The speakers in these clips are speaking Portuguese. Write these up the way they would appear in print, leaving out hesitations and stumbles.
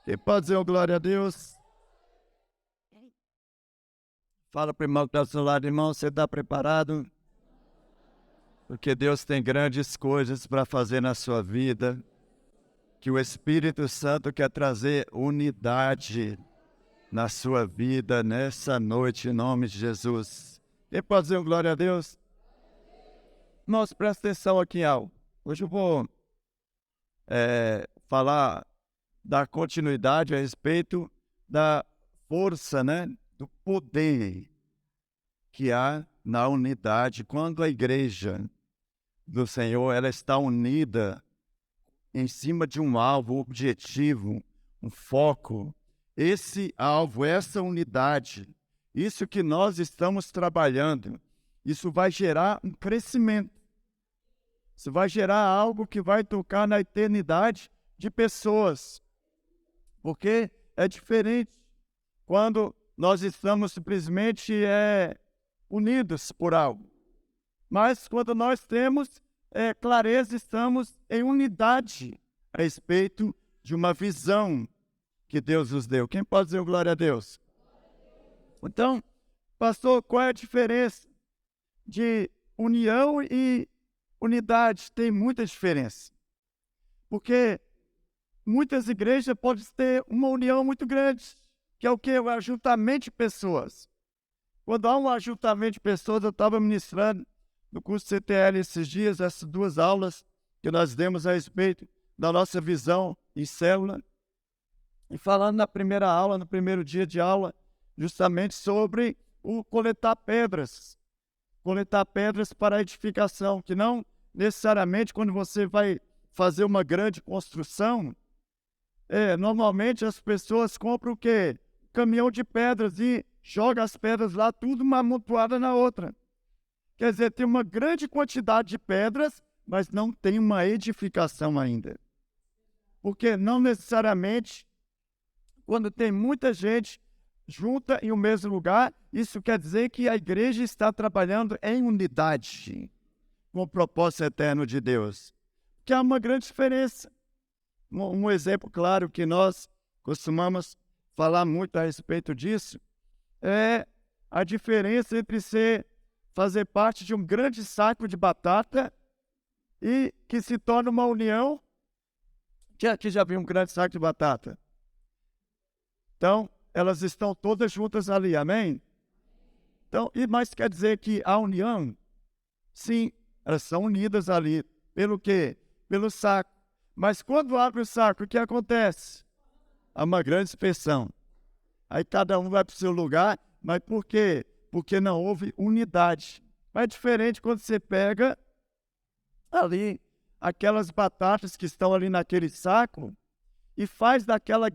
Quem pode dizer glória a Deus? Fala para o irmão que está do seu lado, irmão, você está preparado? Porque Deus tem grandes coisas para fazer na sua vida, que o Espírito Santo quer trazer unidade na sua vida nessa noite, em nome de Jesus. Quem pode dizer glória a Deus? Irmãos, presta atenção aqui em algo. Hoje eu vou falar, dar continuidade a respeito da força, do poder que há na unidade. Quando a igreja do Senhor ela está unida em cima de um alvo, um objetivo, um foco, esse alvo, essa unidade, isso que nós estamos trabalhando, isso vai gerar um crescimento. Isso vai gerar algo que vai tocar na eternidade de pessoas. Porque é diferente quando nós estamos simplesmente unidos por algo. Mas quando nós temos clareza, estamos em unidade a respeito de uma visão que Deus nos deu. Quem pode dizer glória a Deus? Então, pastor, qual é a diferença de união e unidade? Tem muita diferença. Porque muitas igrejas podem ter uma união muito grande, que é o quê? O ajuntamento de pessoas. Quando há um ajuntamento de pessoas, eu estava ministrando no curso CTL esses dias, essas duas aulas que nós demos a respeito da nossa visão em célula. E falando na primeira aula, no primeiro dia de aula, justamente sobre o coletar pedras. Coletar pedras para a edificação, que não necessariamente quando você vai fazer uma grande construção, normalmente as pessoas compram o quê? Caminhão de pedras e joga as pedras lá, tudo uma amontoada na outra. Quer dizer, tem uma grande quantidade de pedras, mas não tem uma edificação ainda. Porque não necessariamente, quando tem muita gente junta em um mesmo lugar, isso quer dizer que a igreja está trabalhando em unidade, com o propósito eterno de Deus. Que há uma grande diferença. Um exemplo claro que nós costumamos falar muito a respeito disso é a diferença entre fazer parte de um grande saco de batata e que se torna uma união. Quem aqui já viu um grande saco de batata? Então, elas estão todas juntas ali, amém? Então, mas quer dizer que a união, sim, elas são unidas ali. Pelo quê? Pelo saco. Mas quando abre o saco, o que acontece? Há uma grande dispersão. Aí cada um vai para o seu lugar, mas por quê? Porque não houve unidade. Mas é diferente quando você pega ali aquelas batatas que estão ali naquele saco e faz daquela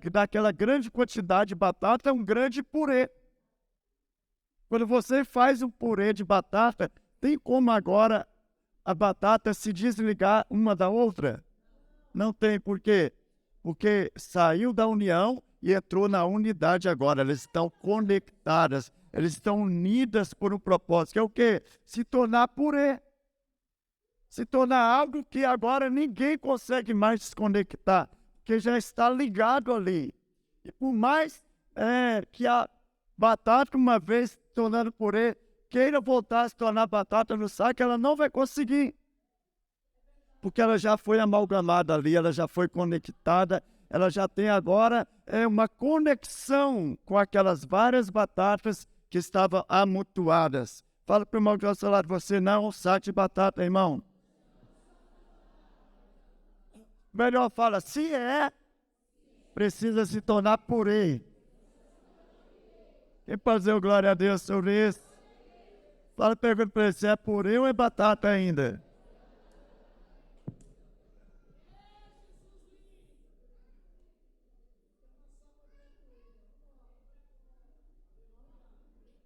grande quantidade de batata um grande purê. Quando você faz um purê de batata, tem como agora a batata se desligar uma da outra? Não tem. Por quê? Porque saiu da união e entrou na unidade agora. Elas estão conectadas, elas estão unidas por um propósito, que é o quê? Se tornar purê. Se tornar algo que agora ninguém consegue mais desconectar, porque já está ligado ali. E por mais que a batata, uma vez se tornando purê, queira voltar a se tornar batata no saco, ela não vai conseguir. Porque ela já foi amalgamada ali, ela já foi conectada, ela já tem agora uma conexão com aquelas várias batatas que estavam amontoadas. Fala para o irmão que está ao seu lado, você não é um saco de batata, irmão. Melhor fala, se precisa se tornar purê. Quem pode dizer glória a Deus sobre isso? Fala, pergunta para ele, se é purê ou é batata ainda?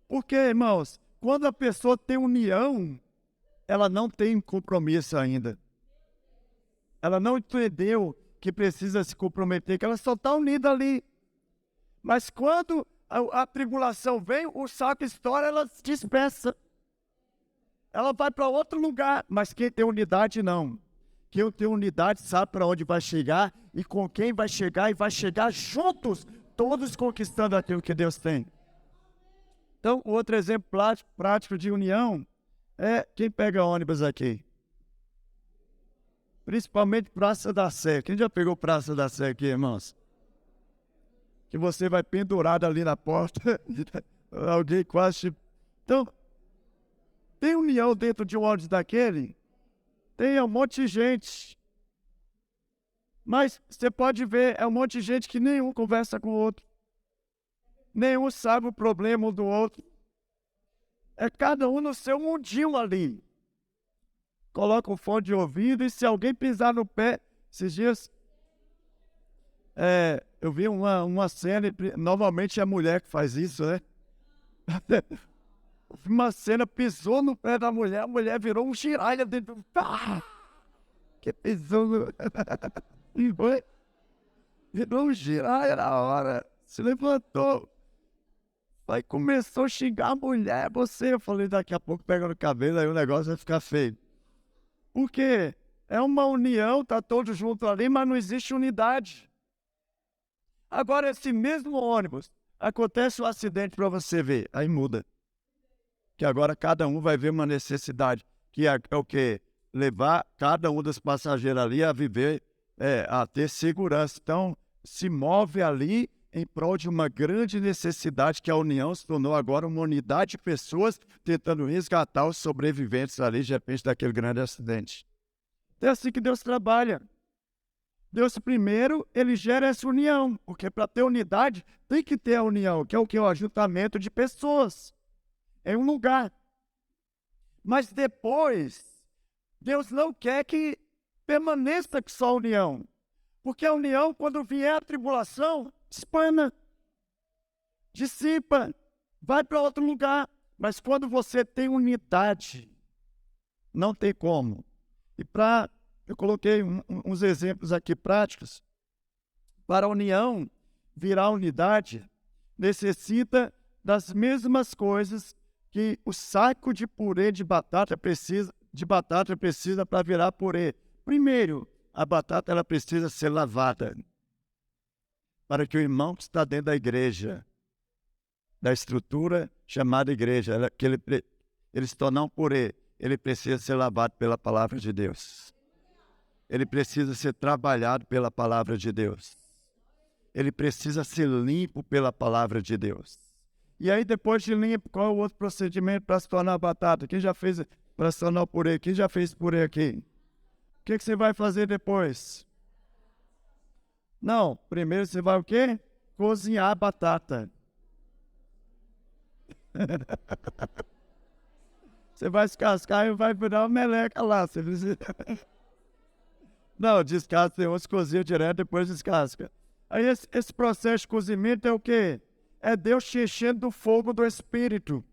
Porque, irmãos, quando a pessoa tem união, ela não tem compromisso ainda. Ela não entendeu que precisa se comprometer, que ela só está unida ali. Mas quando a tribulação vem, o saco estoura, ela se dispersa. Ela vai para outro lugar, mas quem tem unidade não. Quem tem unidade sabe para onde vai chegar e com quem vai chegar e vai chegar juntos, todos conquistando aquilo que Deus tem. Então, outro exemplo prático de união é quem pega ônibus aqui. Principalmente Praça da Sé. Quem já pegou Praça da Sé aqui, irmãos? Que você vai pendurado ali na porta, alguém quase... Então, tem união dentro de um ônibus daquele? Tem um monte de gente. Mas você pode ver, é um monte de gente que nenhum conversa com o outro. Nenhum sabe o problema um do outro. É cada um no seu mundinho ali. Coloca um fone de ouvido e se alguém pisar no pé... Esses dias, eu vi uma cena, normalmente é a mulher que faz isso, né? Uma cena, pisou no pé da mulher, a mulher virou um giraia dentro. Que pisou no... Virou um giraia na hora. Se levantou. Aí começou a xingar a mulher, você. Eu falei, daqui a pouco pega no cabelo, aí o negócio vai ficar feio. Por quê? É uma união, tá todos juntos ali, mas não existe unidade. Agora, esse mesmo ônibus, acontece um acidente para você ver, aí muda. Que agora cada um vai ver uma necessidade, que é o quê? Levar cada um dos passageiros ali a viver, a ter segurança. Então, se move ali em prol de uma grande necessidade, que a união se tornou agora uma unidade de pessoas tentando resgatar os sobreviventes ali, de repente, daquele grande acidente. É assim que Deus trabalha. Deus, primeiro, ele gera essa união, porque para ter unidade, tem que ter a união, que é o que? O ajuntamento de pessoas em um lugar. Mas depois, Deus não quer que permaneça só a união. Porque a união, quando vier a tribulação, espana, dissipa, vai para outro lugar. Mas quando você tem unidade, não tem como. E eu coloquei uns exemplos aqui práticos. Para a união virar unidade, necessita das mesmas coisas que o saco de purê de batata precisa para virar purê. Primeiro, a batata ela precisa ser lavada para que o irmão que está dentro da igreja, da estrutura chamada igreja, que ele se tornar um purê, ele precisa ser lavado pela palavra de Deus. Ele precisa ser trabalhado pela palavra de Deus. Ele precisa ser limpo pela palavra de Deus. E aí, depois de limpo, qual é o outro procedimento para se tornar batata? Quem já fez para se tornar purê? Quem já fez purê aqui? O que você vai fazer depois? Não, primeiro você vai o quê? Cozinhar a batata. Você vai descascar e vai virar uma meleca lá. Você precisa... Não, descasca, tem uns cozinham direto, depois descasca. Aí esse processo de cozimento é o quê? É Deus te enchendo do fogo do Espírito.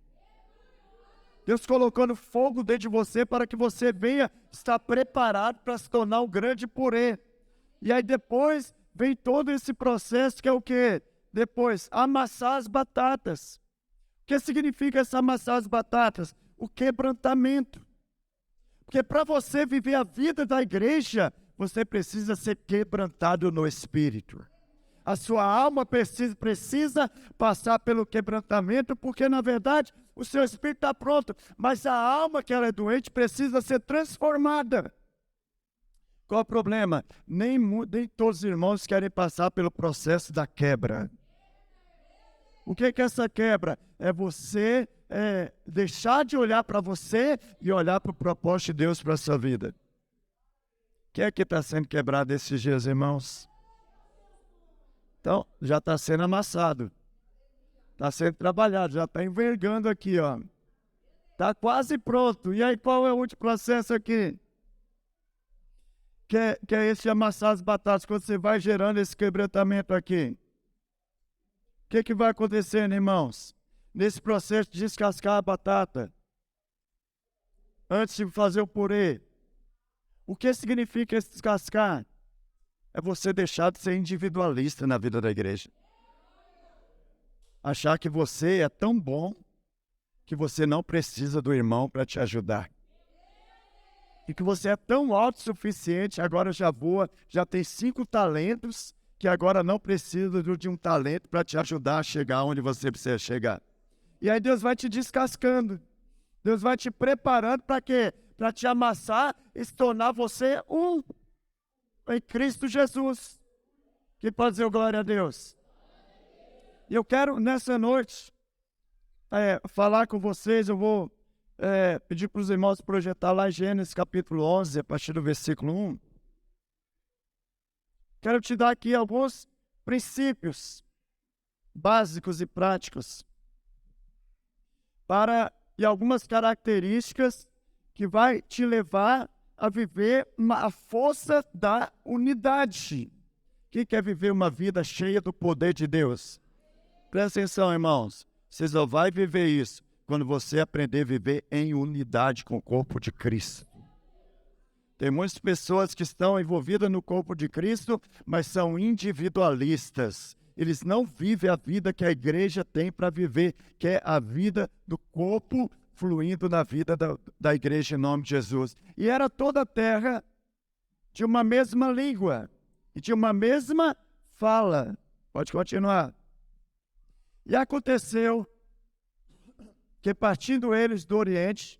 Deus colocando fogo dentro de você para que você venha estar preparado para se tornar um grande purê. E aí depois vem todo esse processo que é o quê? Depois, amassar as batatas. O que significa essa amassar as batatas? O quebrantamento. Porque para você viver a vida da igreja, você precisa ser quebrantado no Espírito. A sua alma precisa passar pelo quebrantamento, porque na verdade o seu espírito está pronto, mas a alma que ela é doente precisa ser transformada. Qual o problema? Nem todos os irmãos querem passar pelo processo da quebra. O que é essa quebra? É você deixar de olhar para você e olhar para o propósito de Deus para a sua vida. O que é que está sendo quebrado esses dias, irmãos? Então, já está sendo amassado. Está sendo trabalhado, já está envergando aqui, ó. Está quase pronto. E aí, qual é o último processo aqui? Que é esse de amassar as batatas, quando você vai gerando esse quebrantamento aqui. O que vai acontecendo, irmãos? Nesse processo de descascar a batata, antes de fazer o purê, o que significa esse descascar? É você deixar de ser individualista na vida da igreja. Achar que você é tão bom que você não precisa do irmão para te ajudar. e que você é tão autossuficiente, agora já voa, já tem 5 talentos, que agora não precisa de um talento para te ajudar a chegar onde você precisa chegar. E aí Deus vai te descascando. Deus vai te preparando para quê? Para te amassar e se tornar você um em Cristo Jesus. Que pode dizer glória a Deus. E eu quero, nessa noite, falar com vocês. Eu vou pedir para os irmãos projetar lá em Gênesis capítulo 11, a partir do versículo 1. Quero te dar aqui alguns princípios básicos e práticos e algumas características que vai te levar a viver a força da unidade. Quem quer viver uma vida cheia do poder de Deus? Presta atenção, irmãos. Você só vai viver isso quando você aprender a viver em unidade com o corpo de Cristo. Tem muitas pessoas que estão envolvidas no corpo de Cristo, mas são individualistas. Eles não vivem a vida que a igreja tem para viver, que é a vida do corpo fluindo na vida da igreja em nome de Jesus. E era toda a terra de uma mesma língua e de uma mesma fala. Pode continuar. E aconteceu que, partindo eles do Oriente,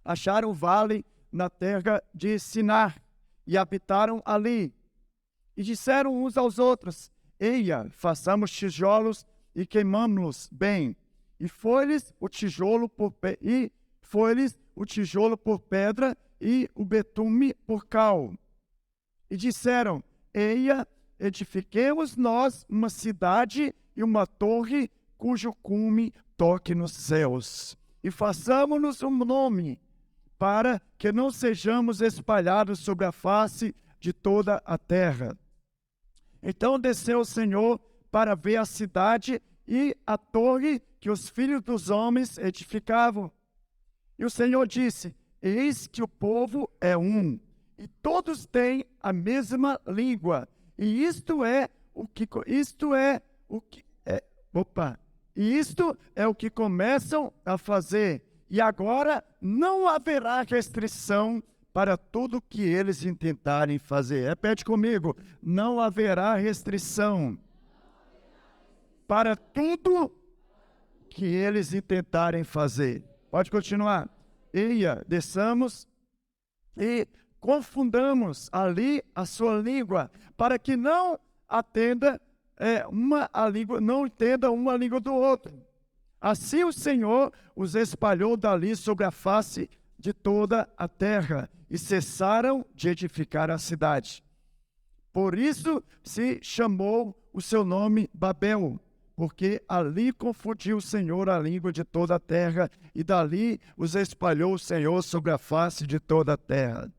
acharam o vale na terra de Sinar e habitaram ali. E disseram uns aos outros: eia, façamos tijolos e queimamo-los bem. E foi-lhes o tijolo por pedra e o betume por cal. E disseram: eia, edifiquemos nós uma cidade e uma torre cujo cume toque nos céus. E façamos-nos um nome, para que não sejamos espalhados sobre a face de toda a terra. Então desceu o Senhor para ver a cidade e a torre que os filhos dos homens edificavam. E o Senhor disse: eis que o povo é um, e todos têm a mesma língua. E isto é o que começam a fazer. E agora não haverá restrição para tudo que eles intentarem fazer. Repete comigo: não haverá restrição para tudo que eles intentarem fazer. Pode continuar. Eia, desçamos e confundamos ali a sua língua, para que não entenda uma língua do outro. Assim o Senhor os espalhou dali sobre a face de toda a terra, e cessaram de edificar a cidade. Por isso se chamou o seu nome Babel, porque ali confundiu o Senhor a língua de toda a terra, e dali os espalhou o Senhor sobre a face de toda a terra.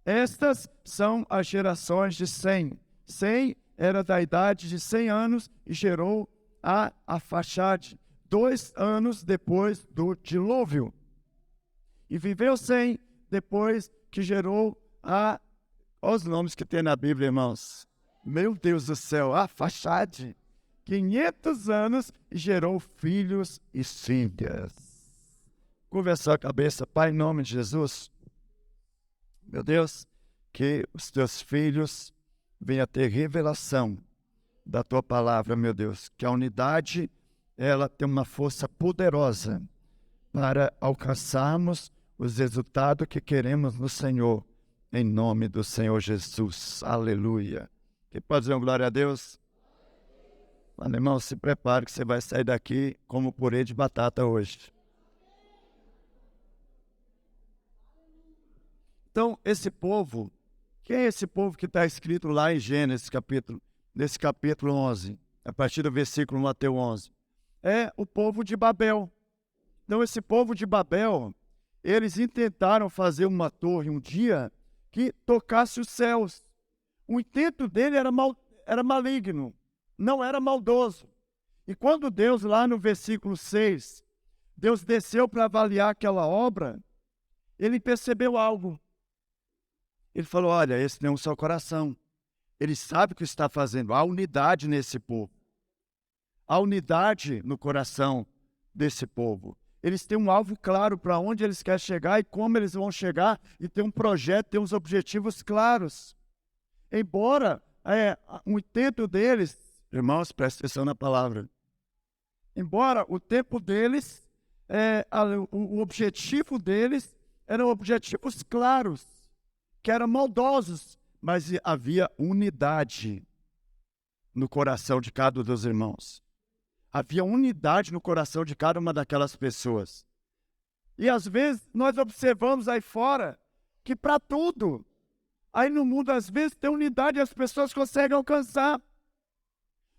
Estas são as gerações de Sem. Sem era da idade de 100 anos e gerou a Arfaxade, 2 anos depois do dilúvio. E viveu Sem, depois que gerou olha os nomes que tem na Bíblia, irmãos. Meu Deus do céu, Arfaxade, 500 anos e gerou filhos e filhas. Curva a sua cabeça, Pai, em nome de Jesus. Meu Deus, que os teus filhos venham a ter revelação da tua palavra, meu Deus. Que a unidade, ela tem uma força poderosa para alcançarmos os resultados que queremos no Senhor, em nome do Senhor Jesus. Aleluia. Quem pode dizer uma glória a Deus? Mano, irmão, se prepare que você vai sair daqui como purê de batata hoje. Então, esse povo, quem é esse povo que está escrito lá em Gênesis, nesse capítulo 11, a partir do versículo 1 até o 11? É o povo de Babel. Então, esse povo de Babel, eles intentaram fazer uma torre um dia que tocasse os céus. O intento dele era maligno, não era maldoso. E quando Deus, lá no versículo 6, Deus desceu para avaliar aquela obra, ele percebeu algo. Ele falou: olha, esse tem um só coração. Ele sabe o que está fazendo. Há unidade nesse povo. Há unidade no coração desse povo. eles têm um alvo claro para onde eles querem chegar e como eles vão chegar, e tem um projeto, tem uns objetivos claros. Embora o intento deles, irmãos, presta atenção na palavra, embora o tempo deles, o objetivo deles eram objetivos claros, que eram maldosos, mas havia unidade no coração de cada um dos irmãos. Havia unidade no coração de cada uma daquelas pessoas. E às vezes nós observamos aí fora que para tudo, aí no mundo às vezes tem unidade e as pessoas conseguem alcançar.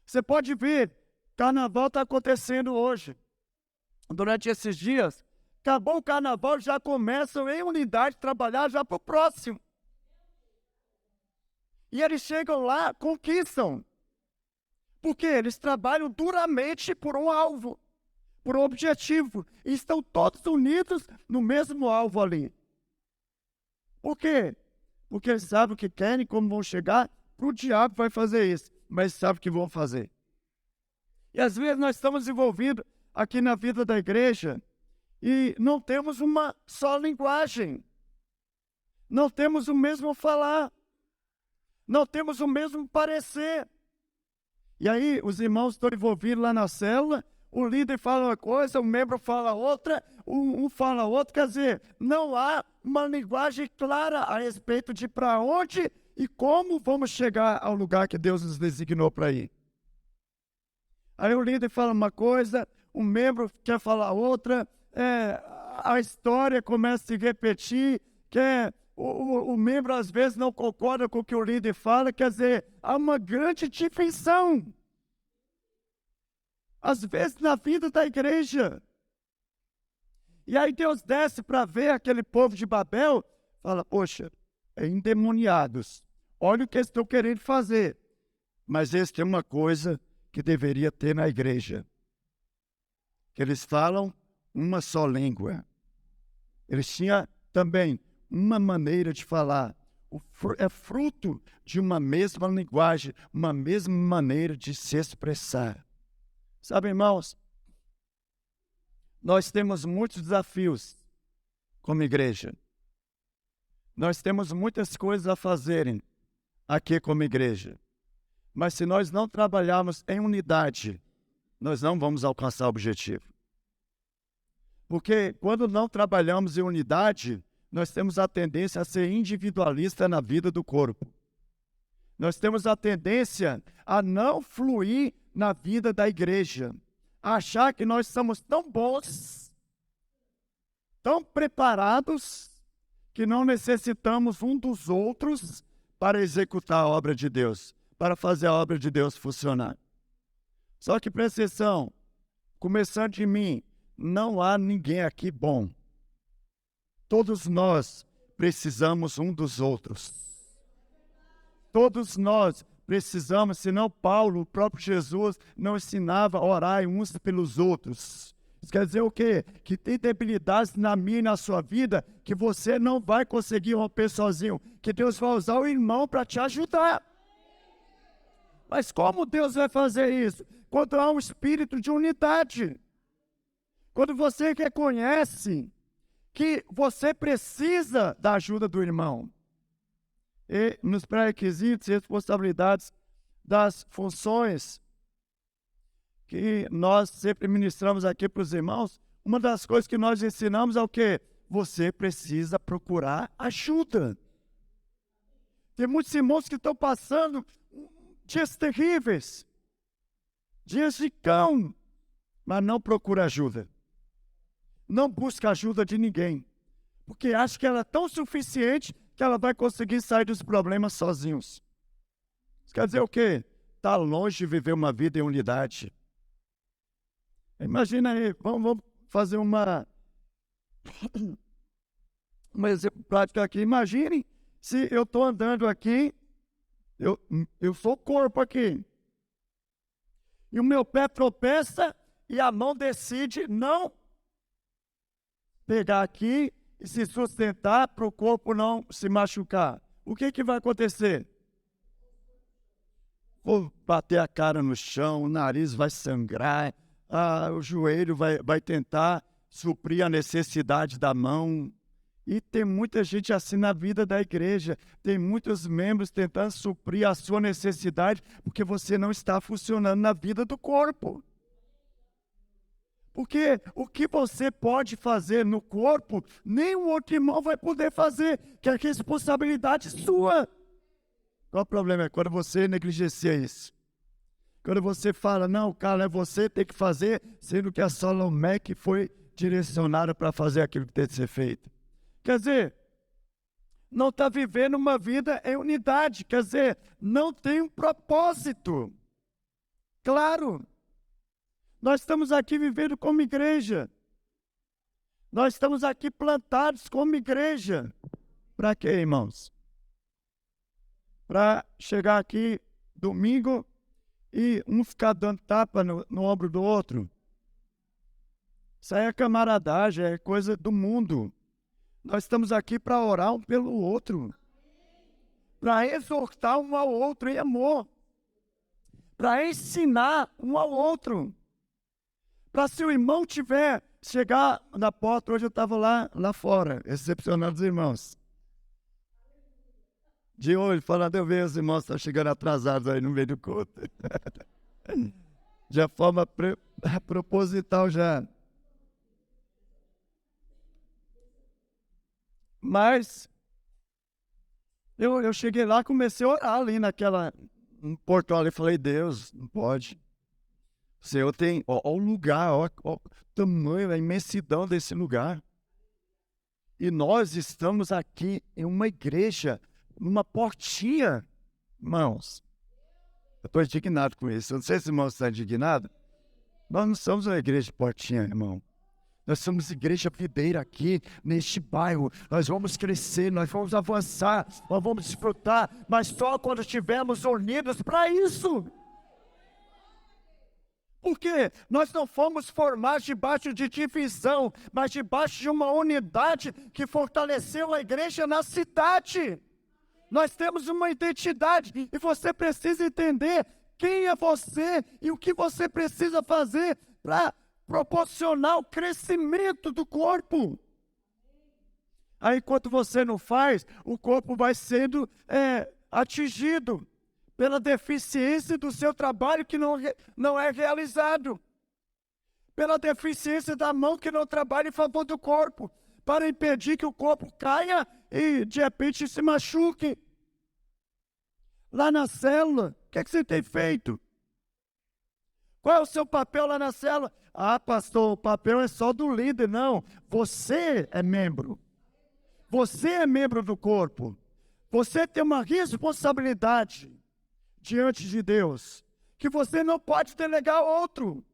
Você pode ver, carnaval está acontecendo hoje. Durante esses dias, acabou o carnaval, já começam em unidade trabalhar já para o próximo. E eles chegam lá, conquistam. Porque eles trabalham duramente por um alvo, por um objetivo. E estão todos unidos no mesmo alvo ali. Por quê? Porque eles sabem o que querem, como vão chegar. O diabo vai fazer isso, mas sabem o que vão fazer. E às vezes nós estamos envolvidos aqui na vida da igreja e não temos uma só linguagem. Não temos o mesmo falar. Não temos o mesmo parecer. E aí, os irmãos estão envolvidos lá na célula, o líder fala uma coisa, o membro fala outra, um fala outra, quer dizer, não há uma linguagem clara a respeito de para onde e como vamos chegar ao lugar que Deus nos designou para ir. Aí o líder fala uma coisa, o membro quer falar outra, a história começa a se repetir, o membro às vezes não concorda com o que o líder fala, quer dizer, há uma grande difensão. Às vezes na vida da igreja. E aí Deus desce para ver aquele povo de Babel, fala, poxa, endemoniados, olha o que eles estão querendo fazer. Mas eles têm uma coisa que deveria ter na igreja, que eles falam uma só língua. Eles tinham também uma maneira de falar, é fruto de uma mesma linguagem, uma mesma maneira de se expressar. Sabe, irmãos, nós temos muitos desafios como igreja. Nós temos muitas coisas a fazerem aqui como igreja. Mas se nós não trabalharmos em unidade, nós não vamos alcançar o objetivo. Porque quando não trabalhamos em unidade, nós temos a tendência a ser individualista na vida do corpo. Nós temos a tendência a não fluir na vida da igreja. A achar que nós somos tão bons, tão preparados, que não necessitamos um dos outros para executar a obra de Deus, para fazer a obra de Deus funcionar. Só que presta atenção, começando de mim, não há ninguém aqui bom. Todos nós precisamos um dos outros. Todos nós precisamos, senão Paulo, o próprio Jesus, não ensinava a orar uns pelos outros. Isso quer dizer o quê? Que tem debilidades na minha e na sua vida que você não vai conseguir romper sozinho. Que Deus vai usar o irmão para te ajudar. Mas como Deus vai fazer isso? Quando há um espírito de unidade. Quando você reconhece que você precisa da ajuda do irmão. E nos pré-requisitos e responsabilidades das funções que nós sempre ministramos aqui para os irmãos, uma das coisas que nós ensinamos é o quê? Você precisa procurar ajuda. Tem muitos irmãos que estão passando dias terríveis, dias de cão, mas não procura ajuda. Não busca ajuda de ninguém, porque acha que ela é tão suficiente que ela vai conseguir sair dos problemas sozinhos. Isso quer dizer o quê? Está longe de viver uma vida em unidade. Imagina aí, vamos fazer um exemplo prático aqui. Imagine se eu estou andando aqui, eu sou o corpo aqui, e o meu pé tropeça e a mão decide não pegar aqui e se sustentar para o corpo não se machucar. O que vai acontecer? Vou bater a cara no chão, o nariz vai sangrar, o joelho vai tentar suprir a necessidade da mão. E tem muita gente assim na vida da igreja. Tem muitos membros tentando suprir a sua necessidade porque você não está funcionando na vida do corpo. Porque o que você pode fazer no corpo, nenhum outro irmão vai poder fazer, que é responsabilidade sua. Qual o problema? É quando você negligencia isso. Quando você fala, não, cara, é você tem que fazer, sendo que a Salomé que foi direcionada para fazer aquilo que tem que ser feito. Quer dizer, não está vivendo uma vida em unidade. Quer dizer, não tem um propósito. Claro. Nós estamos aqui vivendo como igreja. Nós estamos aqui plantados como igreja. Para quê, irmãos? Para chegar aqui domingo e um ficar dando tapa no ombro do outro. Isso aí é camaradagem, é coisa do mundo. Nós estamos aqui para orar um pelo outro. Para exortar um ao outro em amor. Para ensinar um ao outro. Para se o irmão chegar na porta, hoje eu estava lá fora, recepcionando os irmãos. De olho, falando, eu vejo os irmãos estão chegando atrasados aí no meio do culto. De forma proposital já. Mas eu cheguei lá, comecei a orar ali no portão ali, falei, Deus, não pode. O Senhor tem, ó o lugar, ó o tamanho, a imensidão desse lugar. E nós estamos aqui em uma igreja, numa portinha, irmãos. Eu estou indignado com isso. Eu não sei se os irmãos estão indignados. Nós não somos uma igreja de portinha, irmão. Nós somos igreja videira aqui, neste bairro. Nós vamos crescer, nós vamos avançar, nós vamos desfrutar, mas só quando estivermos unidos para isso. Porque nós não fomos formados debaixo de divisão, mas debaixo de uma unidade que fortaleceu a igreja na cidade. Nós temos uma identidade e você precisa entender quem é você e o que você precisa fazer para proporcionar o crescimento do corpo. Aí, enquanto você não faz, o corpo vai sendo atingido pela deficiência do seu trabalho que não é realizado, pela deficiência da mão que não trabalha em favor do corpo, para impedir que o corpo caia e de repente se machuque. Lá na célula, o que é que você tem feito? Qual é o seu papel lá na célula? Ah, pastor, o papel é só do líder. Não, você é membro. Você é membro do corpo. Você tem uma responsabilidade diante de Deus, que você não pode delegar a outro.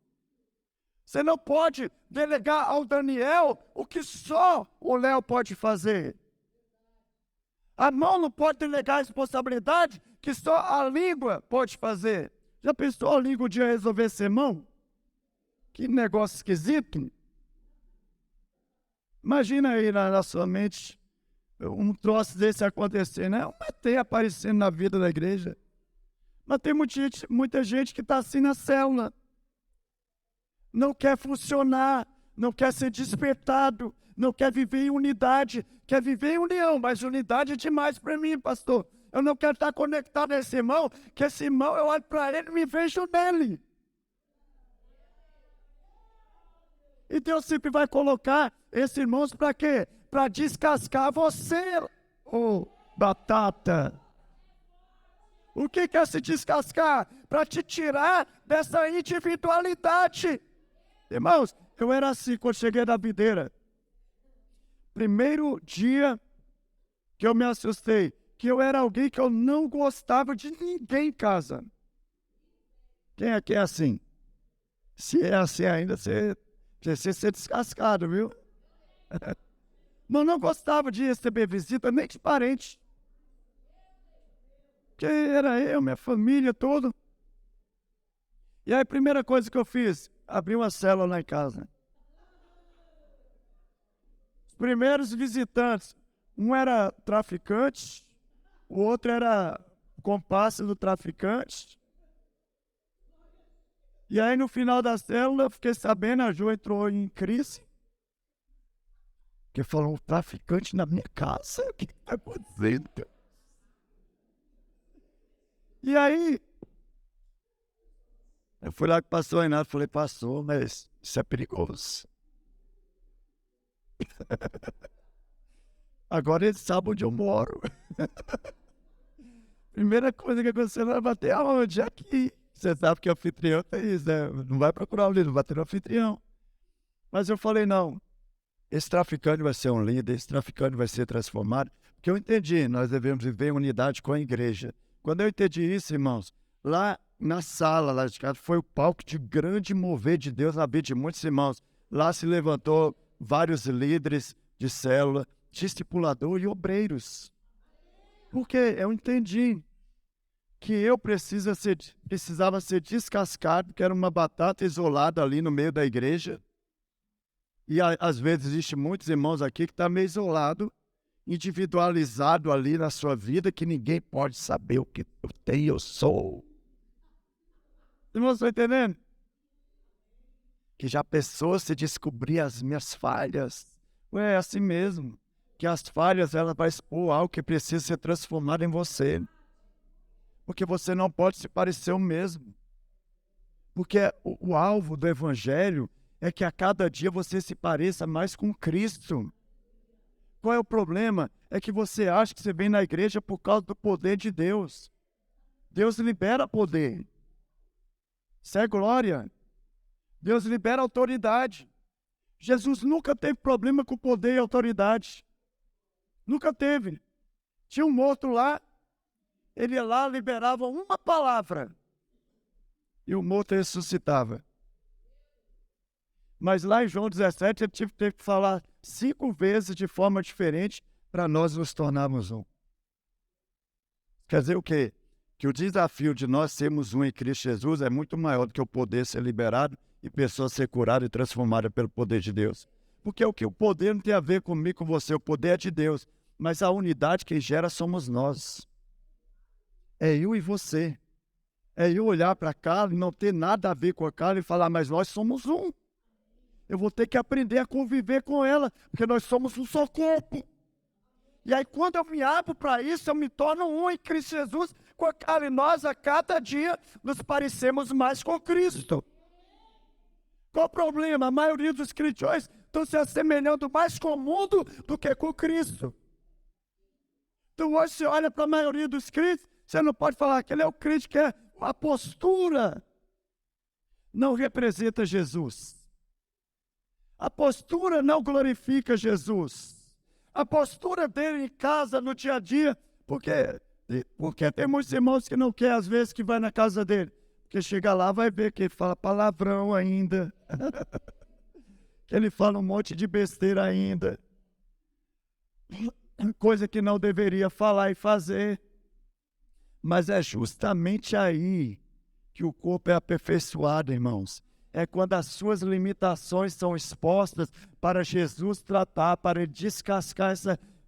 Você não pode delegar ao Daniel o que só o Léo pode fazer. A mão não pode delegar a responsabilidade que só a língua pode fazer. Já pensou a língua um dia resolver ser mão? Que negócio esquisito. Imagina aí na sua mente um troço desse acontecer, né? Um ET aparecendo na vida da igreja. Mas tem muita gente que está assim na célula. Não quer funcionar, não quer ser despertado, não quer viver em unidade, quer viver em união, mas unidade é demais para mim, pastor. Eu não quero estar conectado a esse irmão, que esse irmão, eu olho para ele e me vejo nele. E Deus sempre vai colocar esses irmãos para quê? Para descascar você, batata. O que é se descascar? Para te tirar dessa individualidade. Irmãos, eu era assim quando cheguei na videira. Primeiro dia que eu me assustei, que eu era alguém que eu não gostava de ninguém em casa. Quem aqui é assim? Se é assim ainda, você precisa ser descascado, viu? Mas não gostava de receber visita, nem de parente. Porque era eu, minha família, todo. E aí a primeira coisa que eu fiz, abri uma célula lá em casa. Os primeiros visitantes, um era traficante, o outro era comparsa do traficante. E aí no final da célula, fiquei sabendo, a Jo entrou em crise. Porque falou um traficante na minha casa. O que está acontecendo, cara? E aí, eu fui lá com o pastor Renato, falei, pastor, mas isso é perigoso. Agora ele sabe onde eu moro. Primeira coisa que aconteceu vai bater aonde? Aqui. Você sabe que o anfitrião tem isso, né? Não vai procurar o líder, não vai ter o anfitrião. Mas eu falei, não, esse traficante vai ser um líder, esse traficante vai ser transformado. Porque eu entendi, nós devemos viver em unidade com a igreja. Quando eu entendi isso, irmãos, lá na sala, lá de casa, foi o palco de grande mover de Deus na vida de muitos irmãos. Lá se levantou vários líderes de célula, discipulador e obreiros. Porque eu entendi que eu precisava ser descascado, que era uma batata isolada ali no meio da igreja. E às vezes existe muitos irmãos aqui que estão meio isolado, individualizado ali na sua vida, que ninguém pode saber o que eu tenho, eu sou. Irmãos, estão entendendo? Que já pessoas se descobrir as minhas falhas. É assim mesmo. Que as falhas, ela vai expor algo que precisa ser transformado em você. Porque você não pode se parecer o mesmo. Porque o alvo do evangelho é que a cada dia você se pareça mais com Cristo. Qual é o problema? É que você acha que você vem na igreja por causa do poder de Deus. Deus libera poder. Isso é glória. Deus libera autoridade. Jesus nunca teve problema com poder e autoridade. Nunca teve. Tinha um morto lá, ele ia lá, liberava uma palavra e o morto ressuscitava. Mas lá em João 17, ele teve que falar 5 vezes de forma diferente para nós nos tornarmos um. Quer dizer o quê? Que o desafio de nós sermos um em Cristo Jesus é muito maior do que o poder ser liberado e pessoas ser curadas e transformadas pelo poder de Deus. Porque o poder não tem a ver comigo, com você, o poder é de Deus. Mas a unidade que gera somos nós. É eu e você. É eu olhar para a Carla e não ter nada a ver com a Carla e falar, mas nós somos um. Eu vou ter que aprender a conviver com ela, porque nós somos um só corpo. E aí, quando eu me abro para isso, eu me torno um em Cristo Jesus com a Carla. E nós, a cada dia, nos parecemos mais com Cristo. Qual o problema? A maioria dos cristãos estão se assemelhando mais com o mundo do que com Cristo. Então, hoje você olha para a maioria dos crentes, você não pode falar que ele é o crente, que é a postura. Não representa Jesus. A postura não glorifica Jesus. A postura dele em casa, no dia a dia, porque tem muitos irmãos que não querem, às vezes, que vai na casa dele. Porque chega lá, vai ver que ele fala palavrão ainda. Que ele fala um monte de besteira ainda. Coisa que não deveria falar e fazer. Mas é justamente aí que o corpo é aperfeiçoado, irmãos. É quando as suas limitações são expostas para Jesus tratar, para ele descascar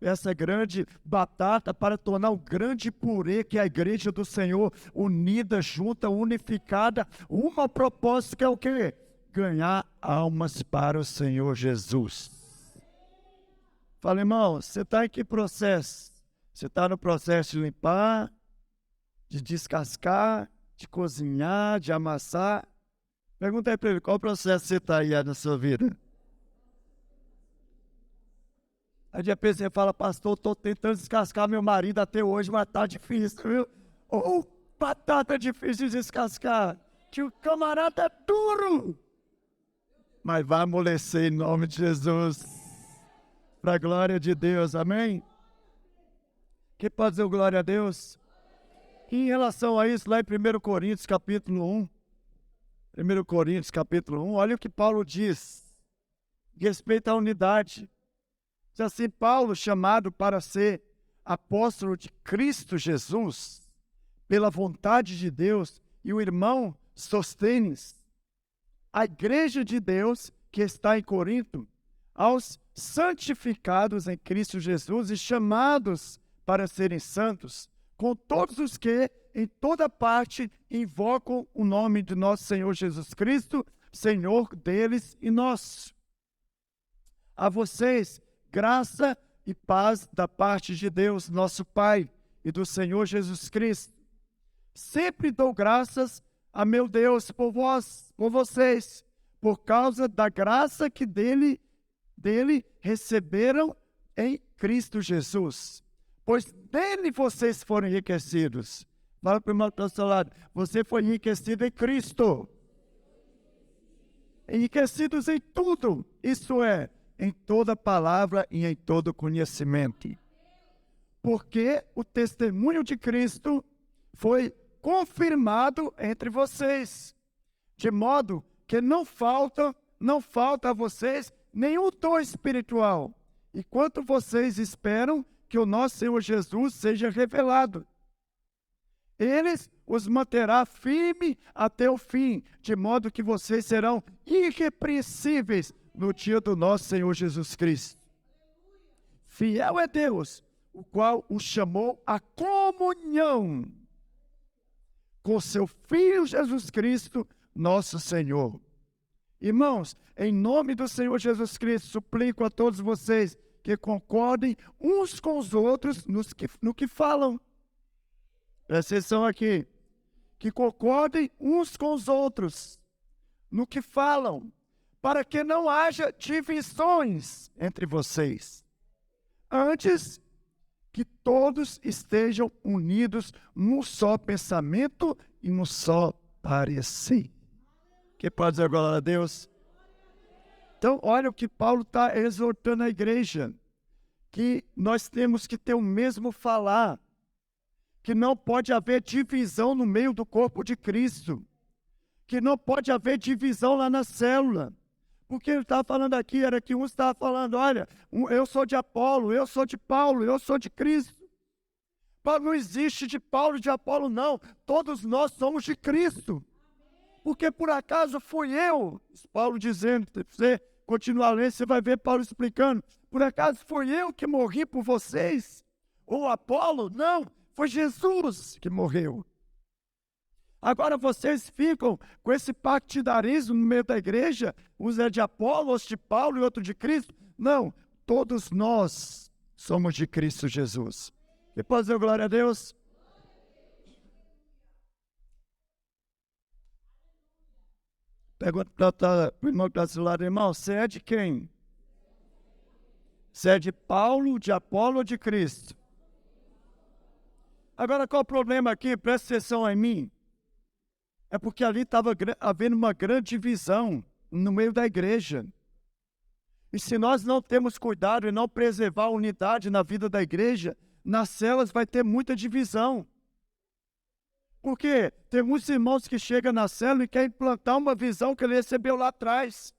essa grande batata, para tornar o grande purê que é a igreja do Senhor, unida, junta, unificada, uma propósito que é o quê? Ganhar almas para o Senhor Jesus. Fala, irmão, você está em que processo? Você está no processo de limpar, de descascar, de cozinhar, de amassar? Pergunta aí para ele, qual processo você está aí na sua vida? Aí de repente você fala, pastor, estou tentando descascar meu marido até hoje, mas está difícil, viu? Batata difícil de descascar, que o camarada é duro. Mas vai amolecer em nome de Jesus. Para a glória de Deus, amém? Quem pode dizer glória a Deus? E em relação a isso, lá em 1 Coríntios capítulo 1, 1 Coríntios capítulo 1, olha o que Paulo diz, respeito à unidade. Diz assim, Paulo, chamado para ser apóstolo de Cristo Jesus, pela vontade de Deus, e o irmão Sostênes, a igreja de Deus que está em Corinto, aos santificados em Cristo Jesus e chamados para serem santos, com todos os que em toda parte invocam o nome de nosso Senhor Jesus Cristo, Senhor deles e nosso. A vocês, graça e paz da parte de Deus, nosso Pai, e do Senhor Jesus Cristo. Sempre dou graças a meu Deus por vocês, por causa da graça que dele receberam em Cristo Jesus. Pois dele vocês foram enriquecidos. Fala para o irmão do seu lado, você foi enriquecido em Cristo. Enriquecidos em tudo, isso é, em toda palavra e em todo conhecimento. Porque o testemunho de Cristo foi confirmado entre vocês, de modo que não falta a vocês nenhum dom espiritual, enquanto vocês esperam que o nosso Senhor Jesus seja revelado. Ele os manterá firme até o fim, de modo que vocês serão irrepreensíveis no dia do nosso Senhor Jesus Cristo. Fiel é Deus, o qual os chamou à comunhão com seu Filho Jesus Cristo, nosso Senhor. Irmãos, em nome do Senhor Jesus Cristo, suplico a todos vocês que concordem uns com os outros no que falam. Presta atenção aqui. Que concordem uns com os outros no que falam, para que não haja divisões entre vocês. Antes, que todos estejam unidos num só pensamento e num só parecer. Que pode dizer glória a Deus? Então, olha o que Paulo está exortando a igreja, que nós temos que ter o mesmo falar, que não pode haver divisão no meio do corpo de Cristo, que não pode haver divisão lá na célula. Porque ele estava falando aqui, era que um estava falando, olha, eu sou de Apolo, eu sou de Paulo, eu sou de Cristo. Paulo não existe de Paulo e de Apolo, não. Todos nós somos de Cristo. Porque por acaso fui eu, Paulo dizendo, você continuar lendo, você vai ver Paulo explicando, por acaso fui eu que morri por vocês? Ou Apolo? Não, foi Jesus que morreu. Agora vocês ficam com esse partidarismo no meio da igreja, uns é de Apolo, outros de Paulo e outro de Cristo. Não, todos nós somos de Cristo Jesus. Você pode dizer glória a Deus? Pergunta para o irmão que está do seu lado, irmão, você é de quem? Você é de Paulo, de Apolo ou de Cristo? Agora qual o problema aqui? Presta atenção em mim. É porque ali estava havendo uma grande divisão no meio da igreja. E se nós não temos cuidado e não preservar a unidade na vida da igreja, nas células vai ter muita divisão. Porque tem muitos irmãos que chegam na célula e querem implantar uma visão que ele recebeu lá atrás.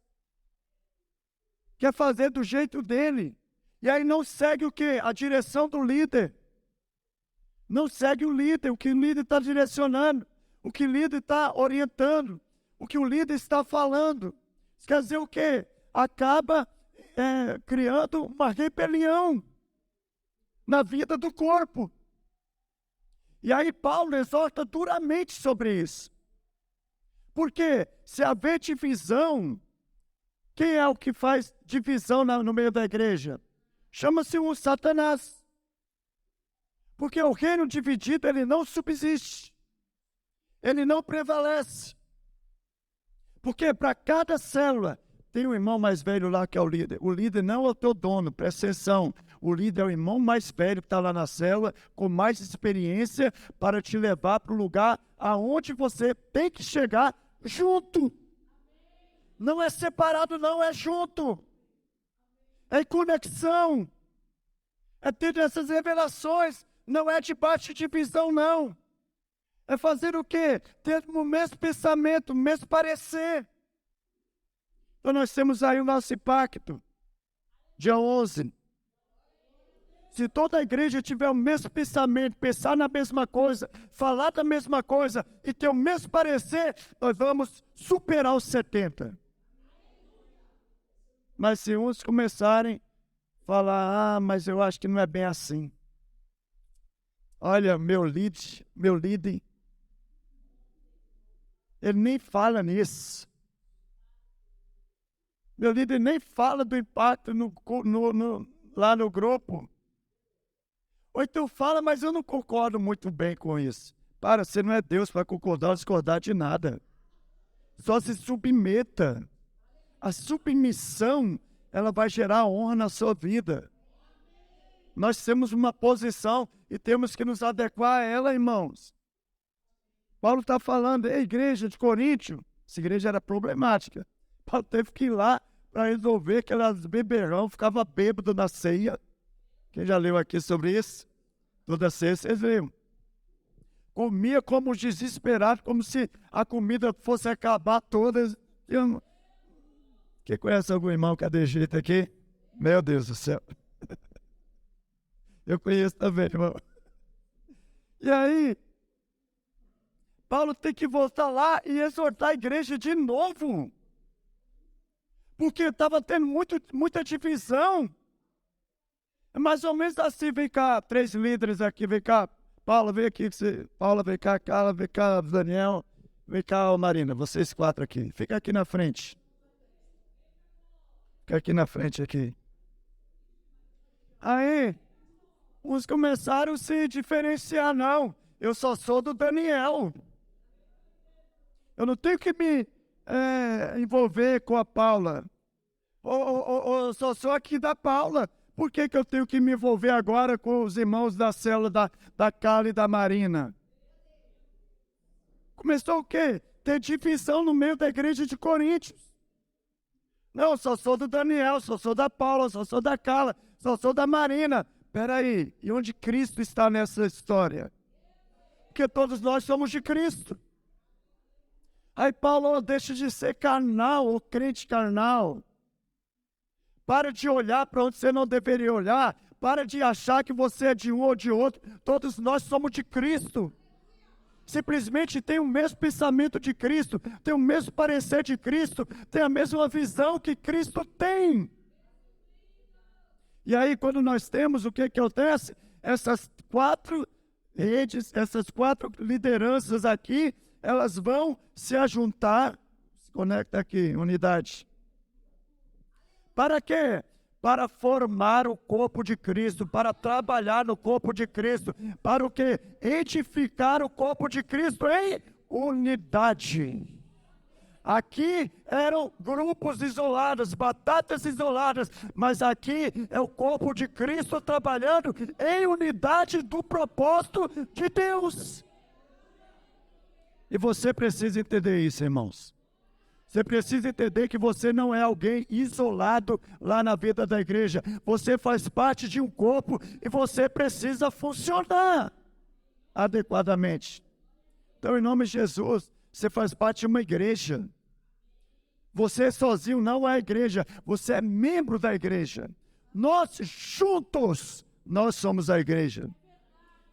Quer fazer do jeito dele. E aí não segue o quê? A direção do líder. Não segue o líder, o que o líder está direcionando. O que o líder está orientando, o que o líder está falando. Isso quer dizer o quê? Acaba criando uma rebelião na vida do corpo. E aí Paulo exorta duramente sobre isso. Porque se haver divisão, quem é o que faz divisão no meio da igreja? Chama-se um Satanás. Porque o reino dividido, ele não subsiste. Ele não prevalece. Porque para cada célula tem um irmão mais velho lá que é o líder. O líder não é o teu dono, presta atenção. O líder é o irmão mais velho que está lá na célula, com mais experiência, para te levar para o lugar aonde você tem que chegar junto. Não é separado, não, é junto. É em conexão. É ter essas revelações. Não é debaixo de divisão, não. É fazer o quê? Ter o mesmo pensamento, o mesmo parecer. Então nós temos aí o nosso pacto, dia 11. Se toda a igreja tiver o mesmo pensamento, pensar na mesma coisa, falar da mesma coisa e ter o mesmo parecer, nós vamos superar os 70. Mas se uns começarem a falar, mas eu acho que não é bem assim. Olha, meu líder, ele nem fala nisso. Meu líder nem fala do impacto lá no grupo. Ou então fala, mas eu não concordo muito bem com isso. Para, você não é Deus para concordar ou discordar de nada. Só se submeta. A submissão, ela vai gerar honra na sua vida. Nós temos uma posição e temos que nos adequar a ela, irmãos. Paulo está falando, a igreja de Coríntio, essa igreja era problemática. Paulo teve que ir lá para resolver que elas beberão, ficava bêbado na ceia. Quem já leu aqui sobre isso? Toda ceia vocês leram. Comia como desesperado, como se a comida fosse acabar toda. Quem conhece algum irmão que é de jeito aqui? Meu Deus do céu. Eu conheço também, irmão. E aí, Paulo tem que voltar lá e exortar a igreja de novo. Porque estava tendo muita divisão. É mais ou menos assim, vem cá, 3 líderes aqui, vem cá. Paulo, vem aqui. Paula, vem cá, Carla, vem cá, Daniel. Vem cá, Marina, vocês 4 aqui. Fica aqui na frente. Fica aqui na frente, aqui. Aí, uns começaram a se diferenciar, não. Eu só sou do Daniel. Eu não tenho que me envolver com a Paula. Eu só sou aqui da Paula. Por que eu tenho que me envolver agora com os irmãos da célula da Carla e da Marina? Começou o quê? Ter divisão no meio da igreja de Coríntios. Não, só sou do Daniel, só sou da Paula, só sou da Carla, só sou da Marina. Peraí, e onde Cristo está nessa história? Porque todos nós somos de Cristo. Aí Paulo deixa de ser carnal, ou crente carnal. Para de olhar para onde você não deveria olhar. Para de achar que você é de um ou de outro. Todos nós somos de Cristo. Simplesmente tem o mesmo pensamento de Cristo, tem o mesmo parecer de Cristo, tem a mesma visão que Cristo tem. E aí, quando nós temos, o que acontece? Essas 4 redes, essas 4 lideranças aqui, elas vão se ajuntar. Se conecta aqui, unidade. Para quê? Para formar o corpo de Cristo, para trabalhar no corpo de Cristo, para o quê? Edificar o corpo de Cristo em unidade. Aqui eram grupos isolados, batatas isoladas, mas aqui é o corpo de Cristo trabalhando em unidade do propósito de Deus. E você precisa entender isso, irmãos. Você precisa entender que você não é alguém isolado lá na vida da igreja. Você faz parte de um corpo e você precisa funcionar adequadamente. Então, em nome de Jesus, você faz parte de uma igreja. Você sozinho não é a igreja, você é membro da igreja. Nós juntos, nós somos a igreja.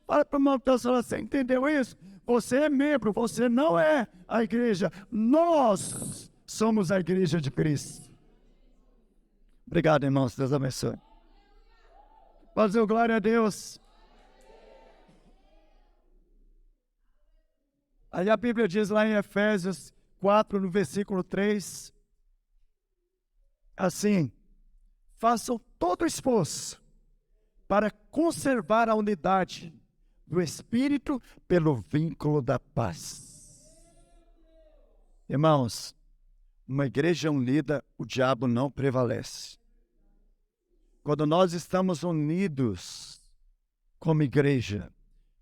Fala para o irmão que está, você entendeu isso? Você é membro, você não é a igreja. Nós somos a igreja de Cristo. Obrigado, irmãos. Deus abençoe. Fazer glória a Deus. Aí a Bíblia diz lá em Efésios 4, no versículo 3, assim: façam todo o esforço para conservar a unidade do Espírito pelo vínculo da paz. Irmãos, uma igreja unida, o diabo não prevalece. Quando nós estamos unidos como igreja,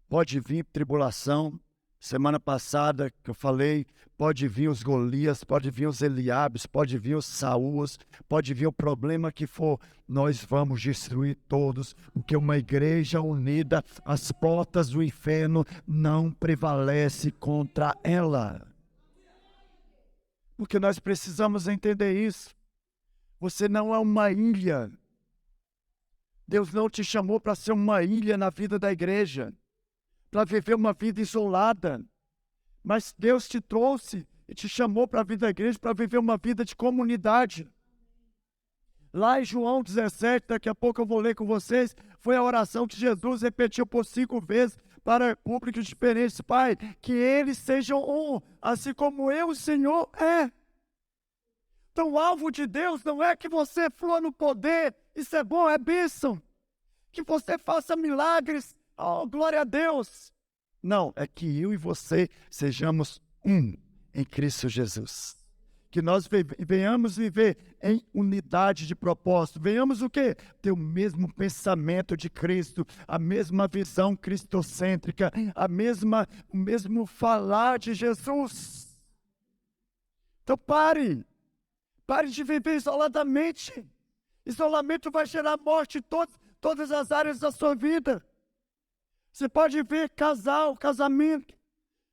pode vir tribulação. Semana passada que eu falei, pode vir os Golias, pode vir os Eliabes, pode vir os Saús, pode vir o problema que for, nós vamos destruir todos, porque uma igreja unida, as portas do inferno não prevalecem contra ela. Porque nós precisamos entender isso. Você não é uma ilha. Deus não te chamou para ser uma ilha na vida da igreja, para viver uma vida isolada. Mas Deus te trouxe e te chamou para a vida da igreja, para viver uma vida de comunidade. Lá em João 17, daqui a pouco eu vou ler com vocês, foi a oração que Jesus repetiu por 5 vezes para públicos diferentes. Pai, que eles sejam um, assim como eu, o Senhor, é. Então, o alvo de Deus não é que você flua no poder, isso é bom, é bênção. Que você faça milagres, oh, glória a Deus. Não, é que eu e você sejamos um em Cristo Jesus. Que nós venhamos viver em unidade de propósito. Venhamos o quê? Ter o mesmo pensamento de Cristo, a mesma visão cristocêntrica, o mesmo falar de Jesus. Então pare de viver isoladamente. Isolamento vai gerar morte em todas as áreas da sua vida. Você pode ver casamento.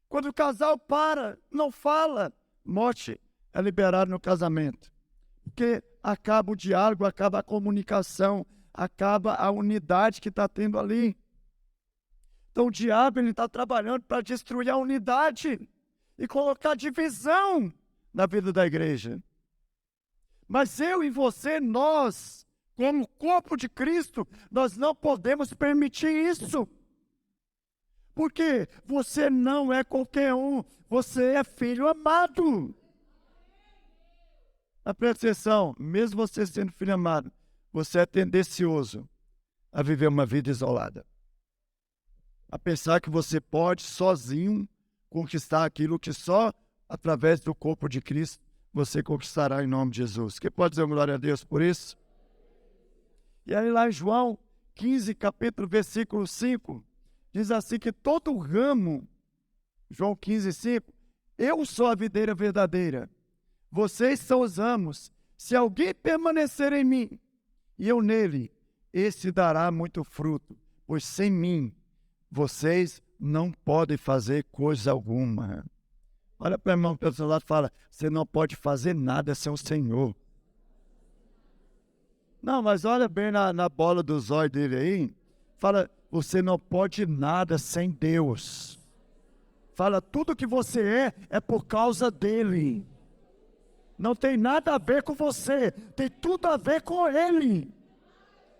Quando o casal não fala, morte é liberada no casamento. Porque acaba o diálogo, acaba a comunicação, acaba a unidade que está tendo ali. Então o diabo está trabalhando para destruir a unidade e colocar divisão na vida da igreja. Mas eu e você, nós, como corpo de Cristo, nós não podemos permitir isso. Porque você não é qualquer um, você é filho amado. Presta atenção, mesmo você sendo filho amado, você é tendencioso a viver uma vida isolada. A pensar que você pode sozinho conquistar aquilo que só através do corpo de Cristo você conquistará em nome de Jesus. Quem pode dizer glória a Deus por isso? E aí lá em João 15, capítulo, versículo 5, diz assim que todo ramo, João 15, 5, eu sou a videira verdadeira, vocês são os ramos. Se alguém permanecer em mim e eu nele, esse dará muito fruto, pois sem mim vocês não podem fazer coisa alguma. Olha para o irmão pelo seu lado e fala, você não pode fazer nada sem o Senhor. Não, mas olha bem na bola dos olhos dele aí, fala, você não pode nada sem Deus. Fala, tudo que você é por causa dele. Não tem nada a ver com você, tem tudo a ver com ele.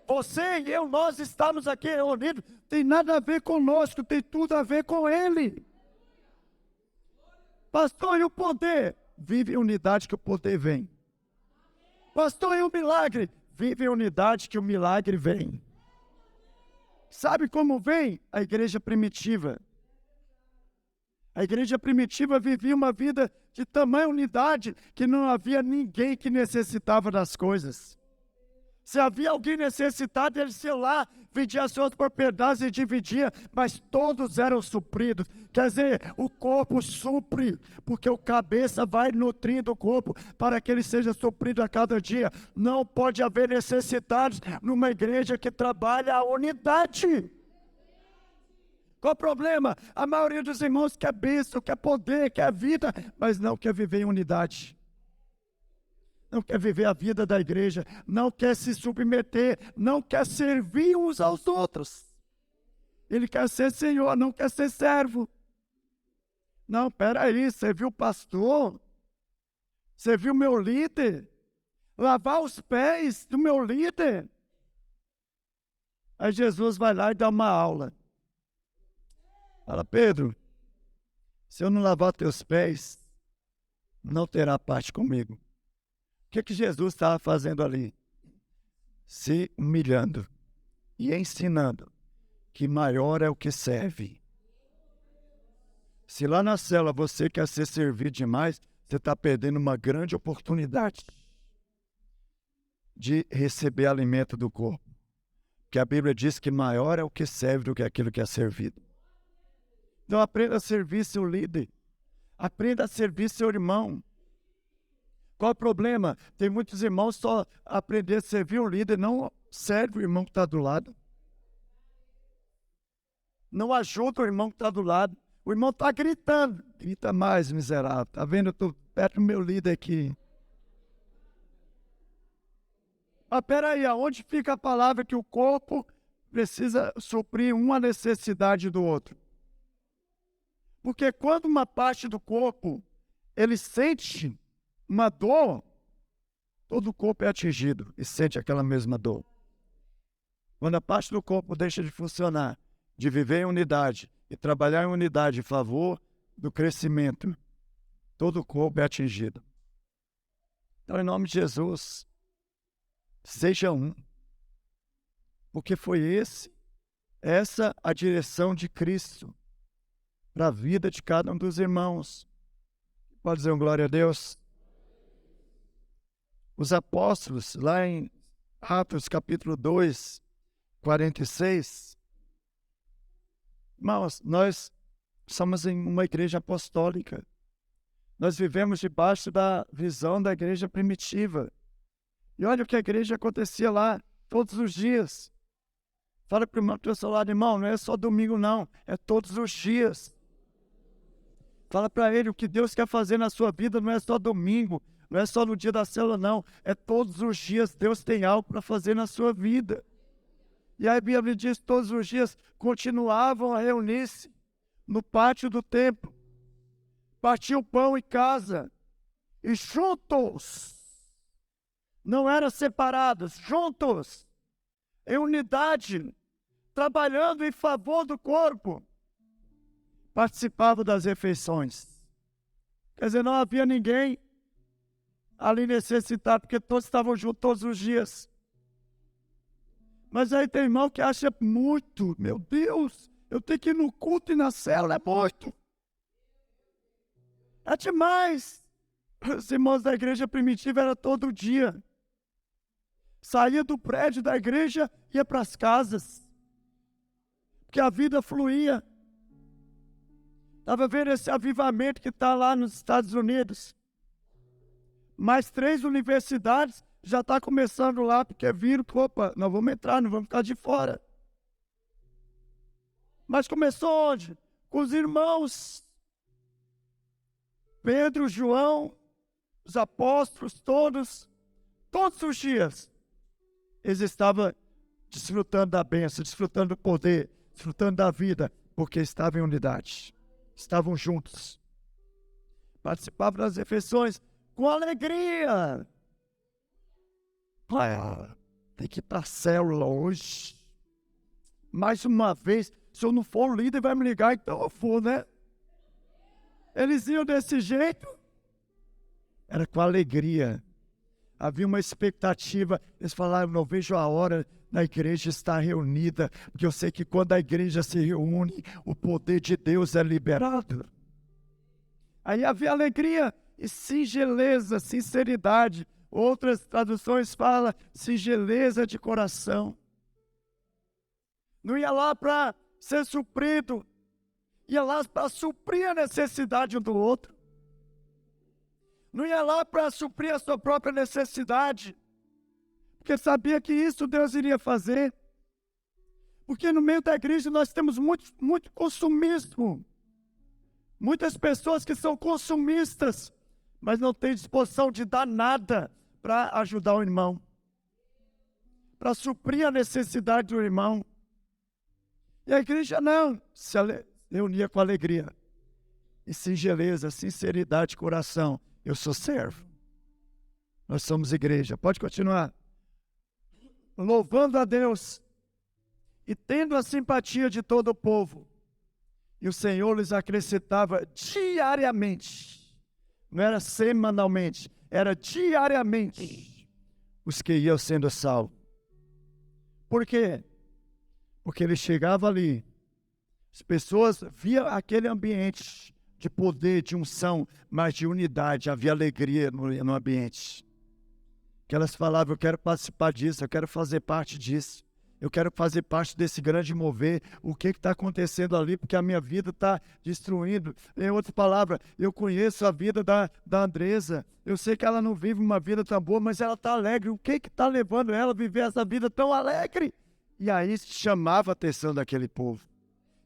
Você e eu, nós estamos aqui reunidos, tem nada a ver conosco, tem tudo a ver com ele. Pastor, e o poder? Vive em unidade que o poder vem. Pastor, e o milagre? Vive em unidade que o milagre vem. Sabe como vem? A igreja primitiva. A igreja primitiva vivia uma vida de tamanha unidade que não havia ninguém que necessitava das coisas. Se havia alguém necessitado, ele ia lá, vendia as suas propriedades e dividia, mas todos eram supridos. Quer dizer, o corpo supre, porque o cabeça vai nutrindo o corpo para que ele seja suprido a cada dia. Não pode haver necessidades numa igreja que trabalha a unidade. Qual o problema? A maioria dos irmãos quer bênção, quer poder, quer vida, mas não quer viver em unidade. Não quer viver a vida da igreja, não quer se submeter, não quer servir uns aos outros. Ele quer ser senhor, não quer ser servo. Não, peraí, você viu o pastor? Você viu o meu líder? Lavar os pés do meu líder? Aí Jesus vai lá e dá uma aula. Fala, Pedro, se eu não lavar teus pés, não terá parte comigo. O que Jesus estava fazendo ali? Se humilhando e ensinando que maior é o que serve. Se lá na cela você quer ser servido demais, você está perdendo uma grande oportunidade de receber alimento do corpo. Porque a Bíblia diz que maior é o que serve do que aquilo que é servido. Então aprenda a servir seu líder. Aprenda a servir seu irmão. Qual o problema? Tem muitos irmãos só aprender a servir o líder, não serve o irmão que está do lado. Não ajuda o irmão que está do lado. O irmão está gritando. Grita mais, miserável. Está vendo? Eu estou perto do meu líder aqui. Mas peraí, aonde fica a palavra que o corpo precisa suprir uma necessidade do outro? Porque quando uma parte do corpo, ele sente uma dor, todo o corpo é atingido e sente aquela mesma dor. Quando a parte do corpo deixa de funcionar, de viver em unidade e trabalhar em unidade em favor do crescimento, todo o corpo é atingido. Então, em nome de Jesus, seja um. Porque foi essa a direção de Cristo para a vida de cada um dos irmãos. Pode dizer um glória a Deus? Os apóstolos, lá em Atos capítulo 2, 46, irmãos, nós somos em uma igreja apostólica. Nós vivemos debaixo da visão da igreja primitiva. E olha o que a igreja acontecia lá, todos os dias. Fala para o irmão do teu lado, irmão, não é só domingo não, é todos os dias. Fala para ele, o que Deus quer fazer na sua vida não é só domingo, não é só no dia da célula não, é todos os dias Deus tem algo para fazer na sua vida. E aí a Bíblia diz, todos os dias continuavam a reunir-se no pátio do templo, partiam pão em casa, e juntos, não eram separados, juntos, em unidade, trabalhando em favor do corpo, participavam das refeições. Quer dizer, não havia ninguém ali necessitado, porque todos estavam juntos todos os dias. Mas aí tem irmão que acha muito, meu Deus, eu tenho que ir no culto e na célula, é muito. É demais. Os irmãos da igreja primitiva era todo dia. Saía do prédio da igreja, ia para as casas. Porque a vida fluía. Estava vendo esse avivamento que está lá nos Estados Unidos. Mais 3 universidades já está começando lá, porque viram que, opa, nós vamos entrar, não vamos ficar de fora. Mas começou onde? Com os irmãos. Pedro, João, os apóstolos, todos os dias. Eles estavam desfrutando da bênção, desfrutando do poder, desfrutando da vida, porque estavam em unidade. Estavam juntos. Participavam das refeições com alegria. Tem que ir para a célula hoje. Mais uma vez, se eu não for o líder, vai me ligar, então eu for, né? Eles iam desse jeito. Era com alegria. Havia uma expectativa. Eles falaram, não vejo a hora da igreja estar reunida, porque eu sei que quando a igreja se reúne, o poder de Deus é liberado. Aí havia alegria e singeleza, sinceridade. Outras traduções falam singeleza de coração. Não ia lá para ser suprido, ia lá para suprir a necessidade um do outro. Não ia lá para suprir a sua própria necessidade, porque sabia que isso Deus iria fazer. Porque no meio da igreja nós temos muito consumismo. Muitas pessoas que são consumistas, mas não têm disposição de dar nada para ajudar o irmão, para suprir a necessidade do irmão. E a igreja não, se reunia com alegria, e singeleza, sinceridade de coração. Eu sou servo. Nós somos igreja. Pode continuar. Louvando a Deus e tendo a simpatia de todo o povo. E o Senhor lhes acrescentava diariamente. Não era semanalmente, era diariamente os que iam sendo salvos. Por quê? Porque ele chegava ali, as pessoas viam aquele ambiente de poder, de unção, mas de unidade, havia alegria no ambiente. Que elas falavam, eu quero participar disso, eu quero fazer parte disso, eu quero fazer parte desse grande mover. O que está acontecendo ali? Porque a minha vida está destruindo. Em outra palavra, eu conheço a vida da Andresa, eu sei que ela não vive uma vida tão boa, mas ela está alegre. O que está levando ela a viver essa vida tão alegre? E aí chamava a atenção daquele povo.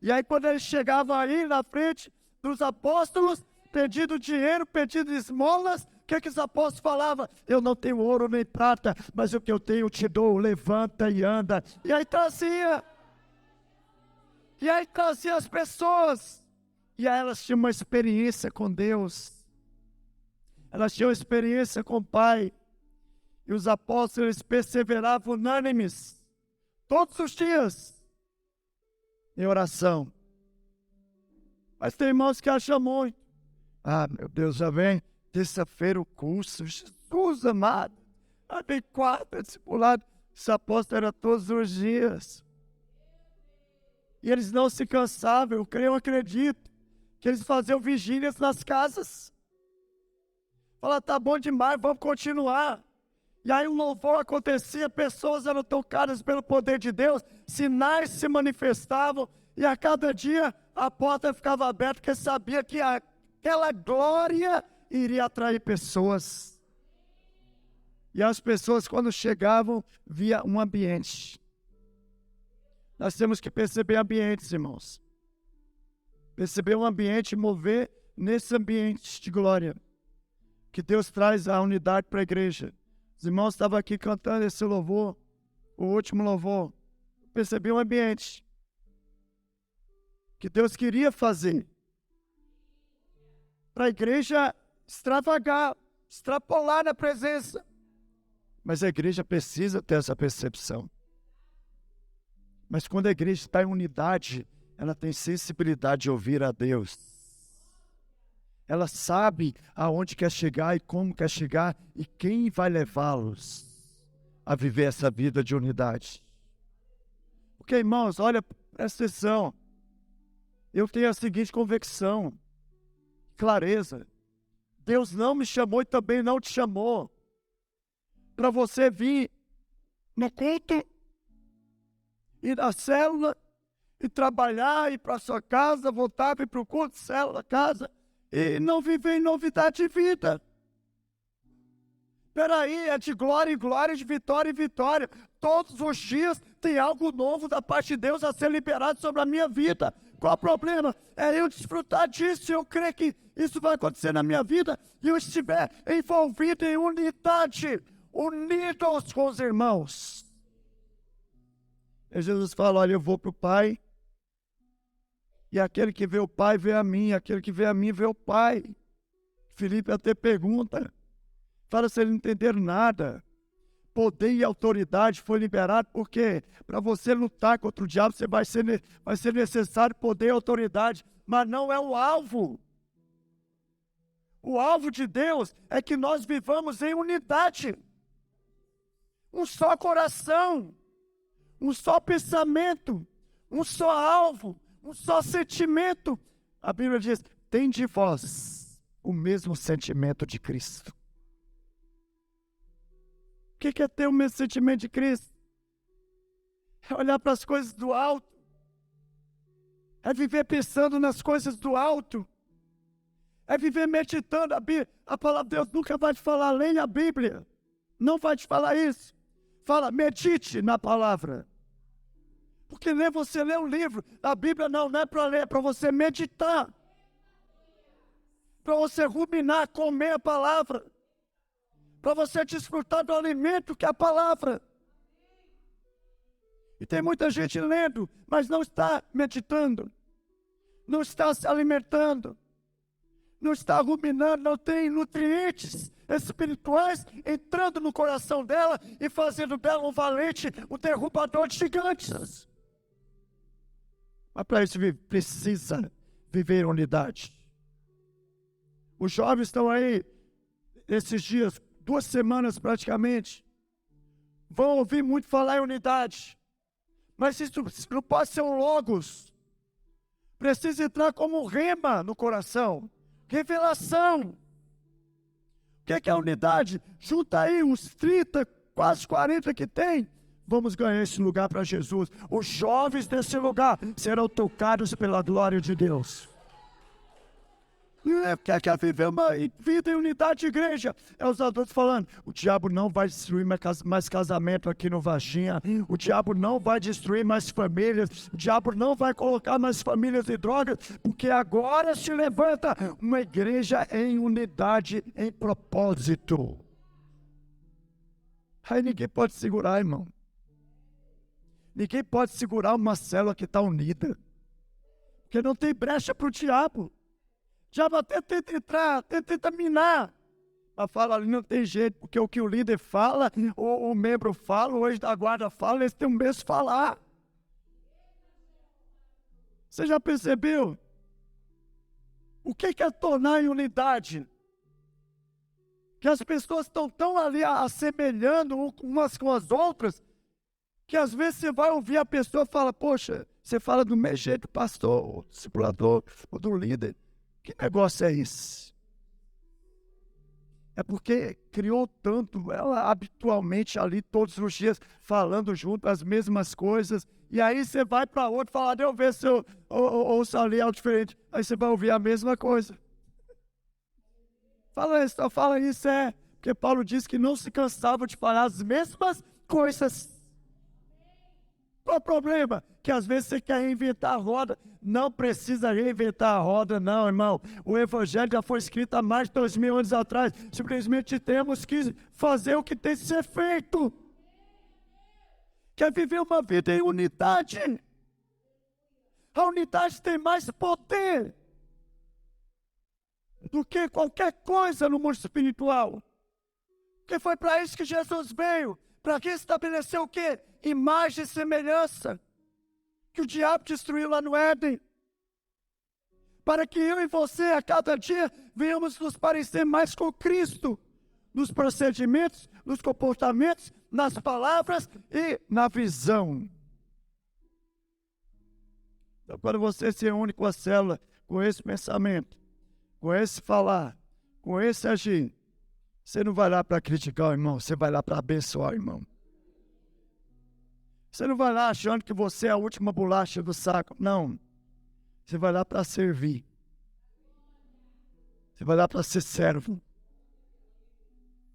E aí quando eles chegavam aí na frente dos apóstolos, pedindo dinheiro, pedindo esmolas, o que os apóstolos falavam? Eu não tenho ouro nem prata, mas o que eu tenho eu te dou, levanta e anda. E aí trazia as pessoas, e aí elas tinham uma experiência com Deus, elas tinham experiência com o Pai, e os apóstolos perseveravam unânimes, todos os dias, em oração. Mas tem irmãos que acham muito. Ah, meu Deus, já vem terça-feira o curso. Jesus Jesus amado, adequado, discipulado. Esse apóstolo era todos os dias. E eles não se cansavam, eu acredito, que eles faziam vigílias nas casas. Fala, tá bom demais, vamos continuar. E aí o louvor acontecia, pessoas eram tocadas pelo poder de Deus, sinais se manifestavam, e a cada dia a porta ficava aberta, porque sabia que aquela glória iria atrair pessoas. E as pessoas, quando chegavam, via um ambiente. Nós temos que perceber ambientes, irmãos. Perceber um ambiente e mover nesse ambiente de glória. Que Deus traz a unidade para a igreja. Os irmãos estavam aqui cantando esse louvor, o último louvor. Percebi um ambiente que Deus queria fazer para a igreja extravagar, extrapolar na presença. Mas a igreja precisa ter essa percepção. Mas quando a igreja está em unidade, ela tem sensibilidade de ouvir a Deus. Ela sabe aonde quer chegar e como quer chegar e quem vai levá-los a viver essa vida de unidade. Porque, irmãos, olha, presta atenção. Eu tenho a seguinte convicção, clareza. Deus não me chamou e também não te chamou para você vir no culto, ir na célula e trabalhar, ir para a sua casa, voltar, vir para o culto, célula, casa, e não viver em novidade de vida. Espera aí, é de glória em glória, de vitória em vitória. Todos os dias tem algo novo da parte de Deus a ser liberado sobre a minha vida. Qual o problema? É eu desfrutar disso, eu creio que isso vai acontecer na minha vida e eu estiver envolvido em unidade, unidos com os irmãos. E Jesus fala, olha, eu vou para o Pai, e aquele que vê o Pai vê a mim, aquele que vê a mim vê o Pai. Filipe até pergunta, fala se eles não entenderam nada. Poder e autoridade foi liberado, porque para você lutar contra o diabo, vai ser necessário poder e autoridade, mas não é o alvo. O alvo de Deus é que nós vivamos em unidade. Um só coração, um só pensamento, um só alvo, um só sentimento. A Bíblia diz, tem de vós o mesmo sentimento de Cristo. O que é ter o mesmo sentimento de Cristo? É olhar para as coisas do alto. É viver pensando nas coisas do alto. É viver meditando. A palavra de Deus nunca vai te falar, leia a Bíblia. Não vai te falar isso. Fala, medite na palavra. Porque você lê um livro. A Bíblia não é para ler, é para você meditar. Para você ruminar, comer a palavra. Para você desfrutar do alimento que é a palavra. E tem muita gente lendo, mas não está meditando, não está se alimentando, não está ruminando, não tem nutrientes espirituais entrando no coração dela e fazendo dela um valente, um derrubador de gigantes. Mas para isso precisa viver em unidade. Os jovens estão aí, esses dias, 2 semanas praticamente, vão ouvir muito falar em unidade. Mas isso não pode ser um logos. Precisa entrar como um rema no coração. Revelação. O que é a unidade? Junta aí uns 30, quase 40 que tem. Vamos ganhar esse lugar para Jesus. Os jovens desse lugar serão tocados pela glória de Deus. Quer viver uma vida em unidade de igreja. É os adultos falando, o diabo não vai destruir mais casamento aqui no Varginha, o diabo não vai destruir mais famílias, o diabo não vai colocar mais famílias em drogas, porque agora se levanta uma igreja em unidade, em propósito. Aí ninguém pode segurar, irmão. Ninguém pode segurar uma célula que está unida, porque não tem brecha para o diabo. O diabo até tenta entrar, tenta minar. Mas fala ali, não tem jeito, porque o que o líder fala, o membro fala, o ex da guarda fala, eles têm o mesmo falar. Você já percebeu? O que é tornar em unidade? que as pessoas estão tão ali assemelhando umas com as outras, que às vezes você vai ouvir a pessoa e fala, poxa, você fala do meu jeito, pastor, ou do discipulador, ou do líder. Que negócio é esse? É porque criou tanto, ela habitualmente ali todos os dias falando junto as mesmas coisas, e aí você vai para outro e fala, deixa eu ver se eu ouço ali algo diferente. Aí você vai ouvir a mesma coisa. Fala isso, porque Paulo diz que não se cansava de falar as mesmas coisas. Qual o problema? Que às vezes você quer reinventar a roda. Não precisa reinventar a roda, não, irmão. O Evangelho já foi escrito há mais de 2000 anos atrás. Simplesmente temos que fazer o que tem que ser feito. Quer viver uma vida em unidade? A unidade tem mais poder do que qualquer coisa no mundo espiritual. Porque foi para isso que Jesus veio. Para que estabelecer o quê? Imagem e semelhança. Que o diabo destruiu lá no Éden. Para que eu e você, a cada dia, venhamos nos parecer mais com Cristo. Nos procedimentos, nos comportamentos, nas palavras e na visão. Então, quando você se une com a célula, com esse pensamento, com esse falar, com esse agir, você não vai lá para criticar o irmão, você vai lá para abençoar o irmão. Você não vai lá achando que você é a última bolacha do saco. Não. Você vai lá para servir. Você vai lá para ser servo.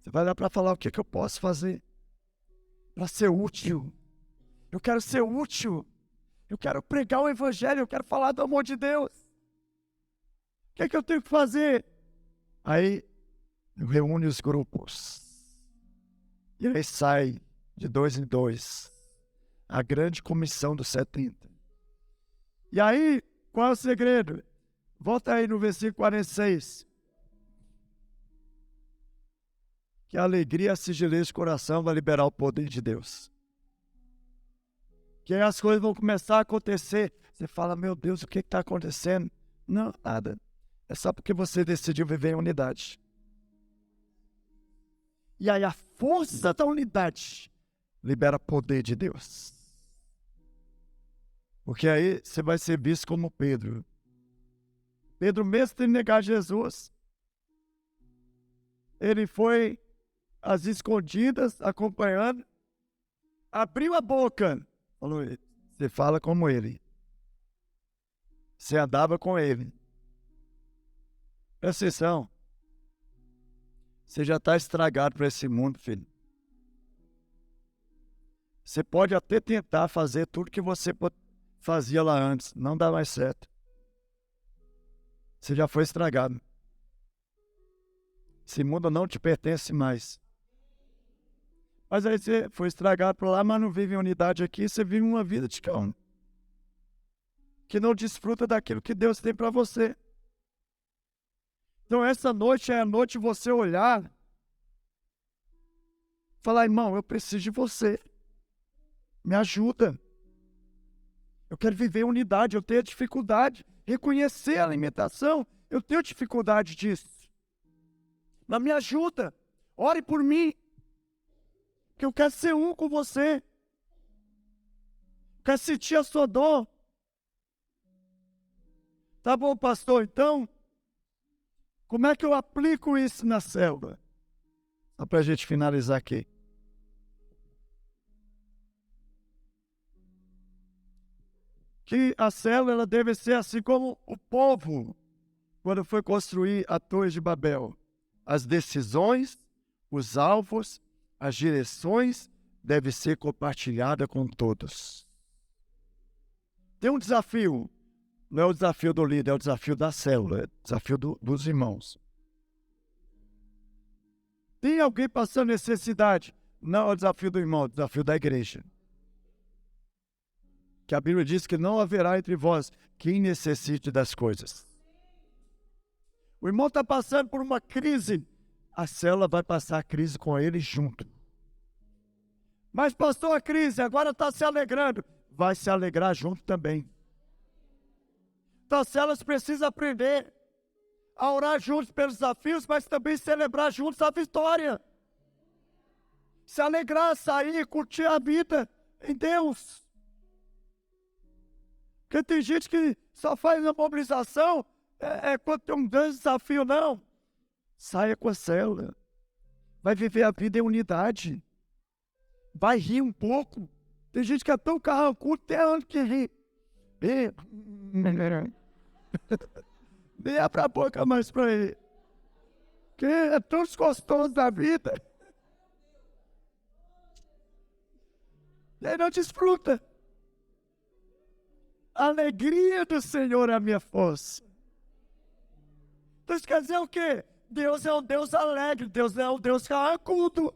Você vai lá para falar o que eu posso fazer. Para ser útil. Eu quero ser útil. Eu quero pregar o Evangelho. Eu quero falar do amor de Deus. O que eu tenho que fazer? Aí, reúne os grupos. E aí sai de 2 em 2. A grande comissão dos 70. E aí, qual é o segredo? Volta aí no versículo 46. Que a alegria sigilei o coração vai liberar o poder de Deus. Que aí as coisas vão começar a acontecer. Você fala, meu Deus, o que está acontecendo? Não, nada. É só porque você decidiu viver em unidade. E aí a força da unidade libera poder de Deus. Porque aí você vai ser visto como Pedro. Pedro, mesmo tendo negado Jesus, ele foi às escondidas, acompanhando, abriu a boca, falou, você fala como ele. Você andava com ele. Presta atenção. Você já está estragado para esse mundo, filho. Você pode até tentar fazer tudo que você fazia lá antes. Não dá mais certo. Você já foi estragado. Esse mundo não te pertence mais. Mas aí você foi estragado para lá, mas não vive em unidade aqui. Você vive uma vida de cão. Que não desfruta daquilo que Deus tem para você. Então essa noite é a noite de você olhar. Falar, irmão, eu preciso de você. Me ajuda. Eu quero viver em unidade, eu tenho dificuldade. Reconhecer a alimentação, eu tenho dificuldade disso. Mas me ajuda. Ore por mim. Que eu quero ser um com você. Quero sentir a sua dor. Tá bom, pastor, então, como é que eu aplico isso na célula? Só para a gente finalizar aqui. Que a célula ela deve ser assim como o povo, quando foi construir a Torre de Babel. As decisões, os alvos, as direções devem ser compartilhadas com todos. Tem um desafio, não é o desafio do líder, é o desafio da célula, é o desafio dos irmãos. Tem alguém passando necessidade? Não é o desafio do irmão, é o desafio da igreja. Que a Bíblia diz que não haverá entre vós quem necessite das coisas. O irmão está passando por uma crise, a célula vai passar a crise com ele junto. Mas passou a crise, agora está se alegrando, vai se alegrar junto também. Então as células precisam aprender a orar juntos pelos desafios, mas também celebrar juntos a vitória. Se alegrar, sair, curtir a vida em Deus. Porque tem gente que só faz a mobilização quando tem um grande desafio, não. Saia com a célula. Vai viver a vida em unidade. Vai rir um pouco. Tem gente que é tão carrancudo, até ano que ri. Nem abre a boca mais pra ele. Porque é tão desgostoso da vida. E aí não desfruta. A alegria do Senhor é a minha força. Então isso quer dizer o quê? Deus é um Deus alegre, Deus é um Deus carrancudo.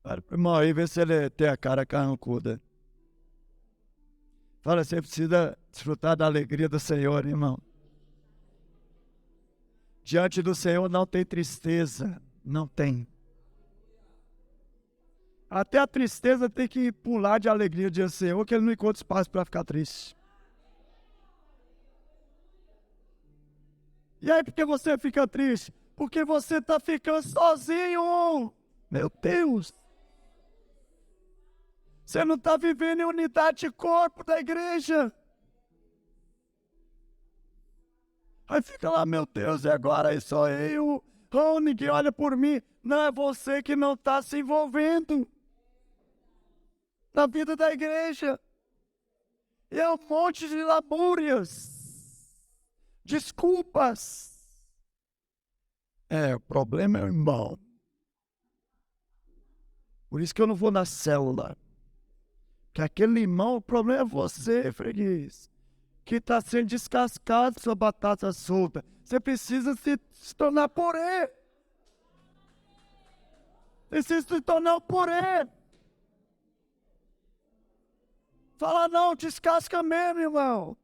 Para o irmão aí, vê se ele tem a cara carrancuda. Fala, você precisa desfrutar da alegria do Senhor, irmão. Diante do Senhor não tem tristeza, não tem. Até a tristeza tem que pular de alegria diante do Senhor, que ele não encontra espaço para ficar triste. E aí, por que você fica triste? Porque você está ficando sozinho. Meu Deus. Você não está vivendo em unidade de corpo da igreja. Aí fica lá, meu Deus, e agora é só eu? Oh, ninguém olha por mim. Não, é você que não está se envolvendo na vida da igreja. E é um monte de lamúrias. Desculpas. O problema é o irmão. Por isso que eu não vou na célula. Que aquele irmão, o problema é você, freguês. Que está sendo descascado sua batata solta. Você precisa se tornar purê. Precisa se tornar um purê. Fala não, descasca mesmo, irmão.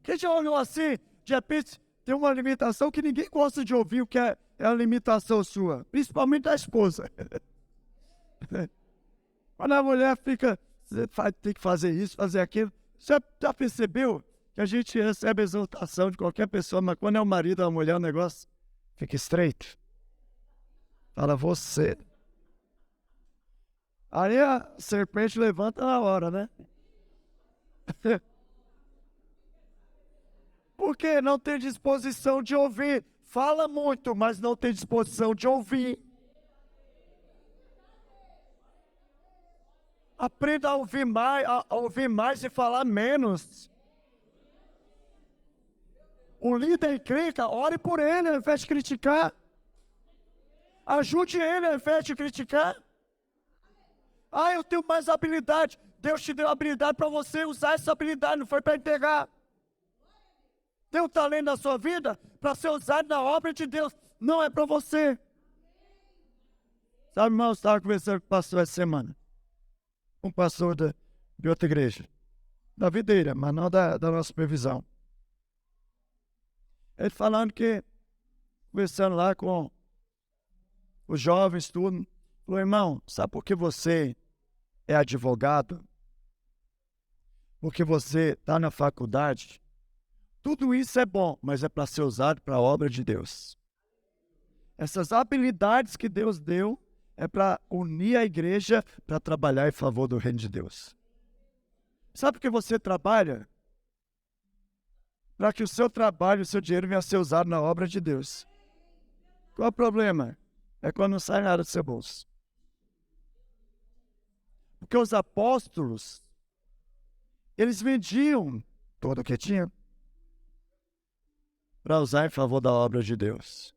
Quem já olhou assim, de repente, tem uma limitação que ninguém gosta de ouvir, o que é a limitação sua, principalmente da esposa. Quando a mulher fica, você tem que fazer isso, fazer aquilo. Você já percebeu que a gente recebe a exaltação de qualquer pessoa, mas quando é o marido ou a mulher, o negócio fica estreito? Fala você. Aí a serpente levanta na hora, né? Porque não tem disposição de ouvir. Fala muito, mas não tem disposição de ouvir. Aprenda a ouvir mais e falar menos. O líder encrenca, ore por ele ao invés de criticar. Ajude ele ao invés de criticar. Eu tenho mais habilidade. Deus te deu habilidade para você usar essa habilidade, não foi para entregar. Tem um talento na sua vida para ser usado na obra de Deus. Não é para você. Sabe, irmão, eu estava conversando com o pastor essa semana. Um pastor de outra igreja. Da videira, mas não da nossa supervisão. Ele falando que, conversando lá com os jovens, tudo. Falou, irmão, sabe por que você é advogado? Porque você está na faculdade? Tudo isso é bom, mas é para ser usado para a obra de Deus. Essas habilidades que Deus deu é para unir a igreja para trabalhar em favor do reino de Deus. Sabe por que você trabalha? Para que o seu trabalho, o seu dinheiro venha a ser usado na obra de Deus. Qual é o problema? É quando não sai nada do seu bolso. Porque os apóstolos, eles vendiam tudo o que tinham para usar em favor da obra de Deus.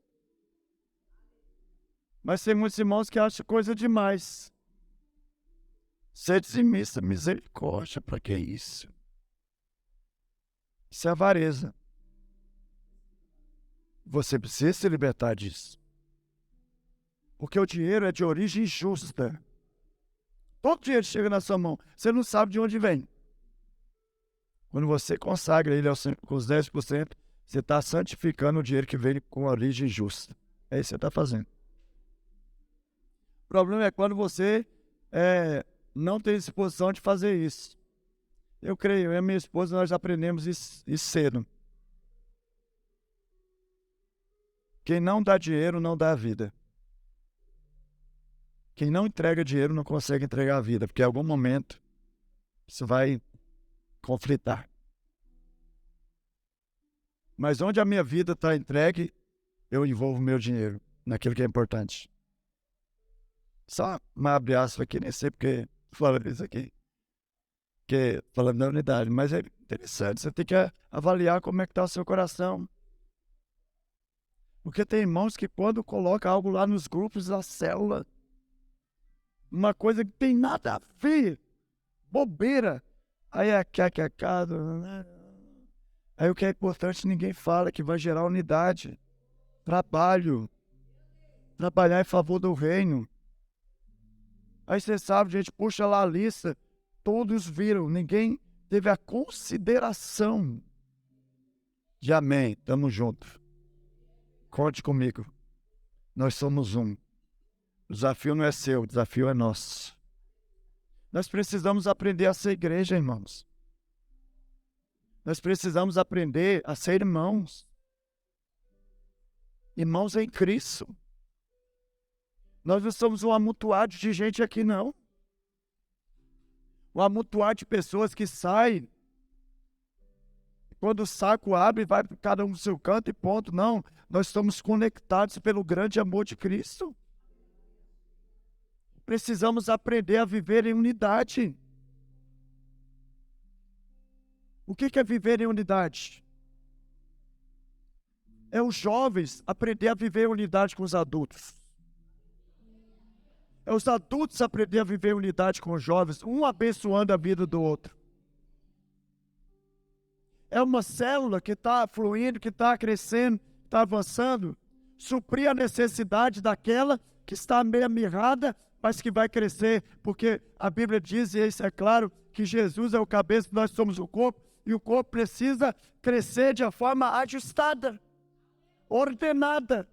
Mas tem muitos irmãos que acham coisa demais. Ser dizimista, misericórdia, para que isso? Isso é avareza. Você precisa se libertar disso. Porque o dinheiro é de origem justa. Todo dinheiro chega na sua mão, você não sabe de onde vem. Quando você consagra ele com os 10%, você está santificando o dinheiro que vem com origem justa. É isso que você está fazendo. O problema é quando você não tem disposição de fazer isso. Eu creio, eu e minha esposa, nós aprendemos isso cedo. Quem não dá dinheiro não dá a vida. Quem não entrega dinheiro não consegue entregar a vida, porque em algum momento isso vai conflitar. Mas onde a minha vida está entregue, eu envolvo meu dinheiro naquilo que é importante. Só uma abre aspas aqui, nem sei porque falando isso aqui. Porque falando da unidade, mas é interessante. Você tem que avaliar como é que está o seu coração. Porque tem irmãos que quando coloca algo lá nos grupos da célula, uma coisa que tem nada a ver, bobeira, aí é que é casa. Aí o que é importante ninguém fala, que vai gerar unidade. Trabalhar em favor do reino. Aí você sabe, a gente puxa lá a lista, todos viram, ninguém teve a consideração de amém, tamo junto. Conte comigo, nós somos um. O desafio não é seu, o desafio é nosso. Nós precisamos aprender a ser igreja, irmãos. Nós precisamos aprender a ser irmãos. Irmãos em Cristo. Nós não somos um amontoado de gente aqui, não. Um amontoado de pessoas que saem. Quando o saco abre, vai cada um do seu canto e ponto. Não, nós estamos conectados pelo grande amor de Cristo. Precisamos aprender a viver em unidade. O que é viver em unidade? É os jovens aprender a viver em unidade com os adultos. É os adultos aprender a viver em unidade com os jovens, um abençoando a vida do outro. É uma célula que está fluindo, que está crescendo, está avançando, suprir a necessidade daquela que está meio mirrada, mas que vai crescer, porque a Bíblia diz, e isso é claro, que Jesus é o cabeça, nós somos o corpo, e o corpo precisa crescer de uma forma ajustada, ordenada.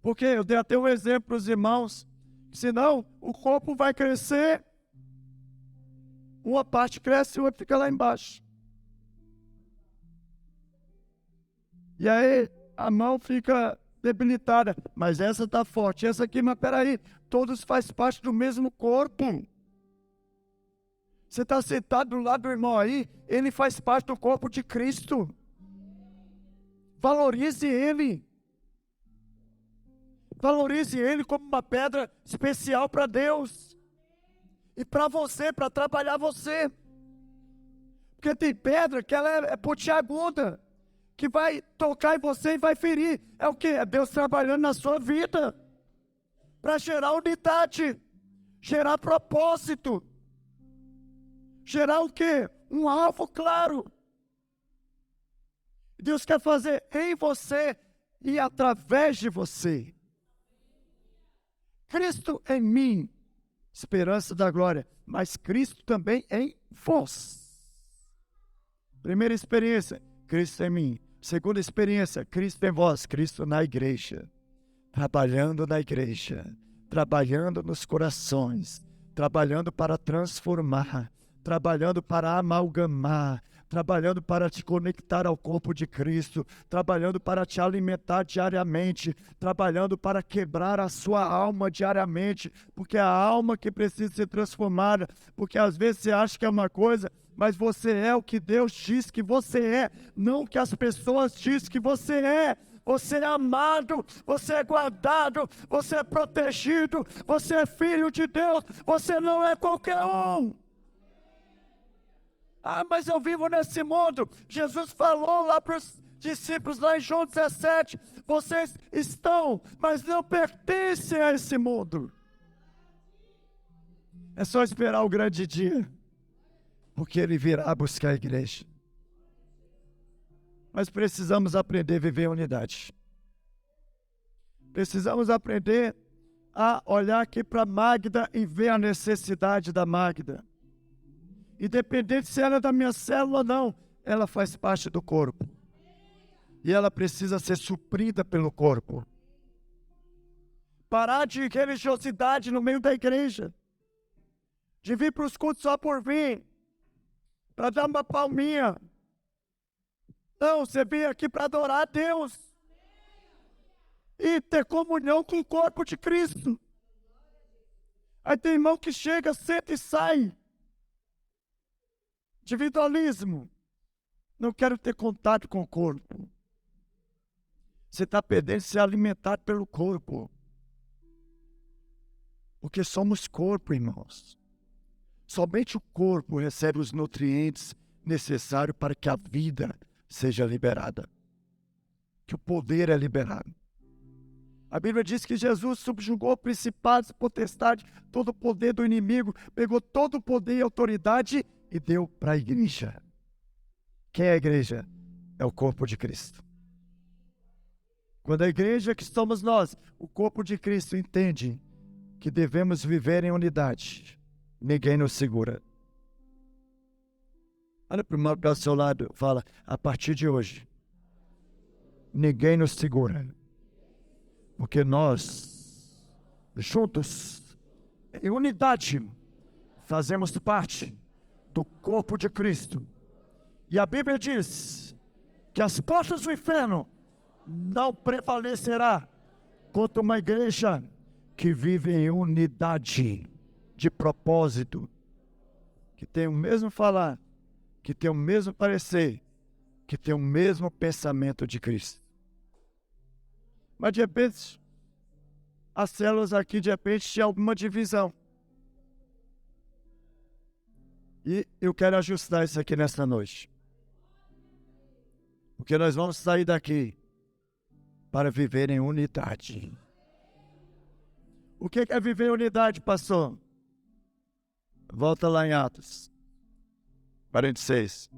Porque eu dei até um exemplo para os irmãos, senão o corpo vai crescer, uma parte cresce e outra fica lá embaixo. E aí a mão fica debilitada, mas essa está forte, essa aqui, mas peraí, todos fazem parte do mesmo corpo. Você está sentado do lado do irmão aí, ele faz parte do corpo de Cristo. Valorize ele. Valorize ele como uma pedra especial para Deus. E para você, para trabalhar você. Porque tem pedra que ela é pontiaguda, que vai tocar em você e vai ferir. É o quê? É Deus trabalhando na sua vida. Para gerar unidade. Gerar propósito. Gerar o quê? Um alvo claro. Deus quer fazer em você e através de você. Cristo em mim, esperança da glória, mas Cristo também em vós. Primeira experiência, Cristo em mim. Segunda experiência, Cristo em vós, Cristo na igreja. Trabalhando na igreja, trabalhando nos corações, trabalhando para transformar, trabalhando para amalgamar, trabalhando para te conectar ao corpo de Cristo, trabalhando para te alimentar diariamente, trabalhando para quebrar a sua alma diariamente, porque é a alma que precisa ser transformada, porque às vezes você acha que é uma coisa, mas você é o que Deus diz que você é, não o que as pessoas dizem que você é. Você é amado, você é guardado, você é protegido, você é filho de Deus, você não é qualquer um. Ah, mas eu vivo nesse mundo. Jesus falou lá para os discípulos, lá em João 17, vocês estão, mas não pertencem a esse mundo. É só esperar o grande dia, porque ele virá buscar a igreja. Mas precisamos aprender a viver em unidade. Precisamos aprender a olhar aqui para Magda e ver a necessidade da Magda. Independente se ela é da minha célula ou não, ela faz parte do corpo. E ela precisa ser suprida pelo corpo. Parar de religiosidade no meio da igreja. De vir para os cultos só por vir. Para dar uma palminha. Não, você veio aqui para adorar a Deus. conseguir ter comunhão com o corpo de Cristo. Aí tem irmão que chega, senta e sai. Individualismo. Não quero ter contato com o corpo. Você está perdendo de ser alimentado pelo corpo. Porque somos corpo, irmãos. Somente o corpo recebe os nutrientes necessários para que a vida seja liberada. Que o poder é liberado. A Bíblia diz que Jesus subjugou principados, potestades, todo o poder do inimigo, pegou todo o poder e autoridade e deu para a igreja. Quem é a igreja? É o corpo de Cristo. Quando a igreja que somos nós, o corpo de Cristo, entende que devemos viver em unidade, ninguém nos segura. Olha para o irmão ao seu lado, fala, a partir de hoje, ninguém nos segura. Porque nós, juntos, em unidade, fazemos parte do corpo de Cristo. E a Bíblia diz que as portas do inferno não prevalecerá contra uma igreja que vive em unidade de propósito, que tem o mesmo falar, que tem o mesmo parecer, que tem o mesmo pensamento de Cristo. Mas de repente, as células aqui de repente tinham alguma divisão. E eu quero ajustar isso aqui nesta noite. Porque nós vamos sair daqui para viver em unidade. O que é viver em unidade, pastor? Volta lá em Atos 46.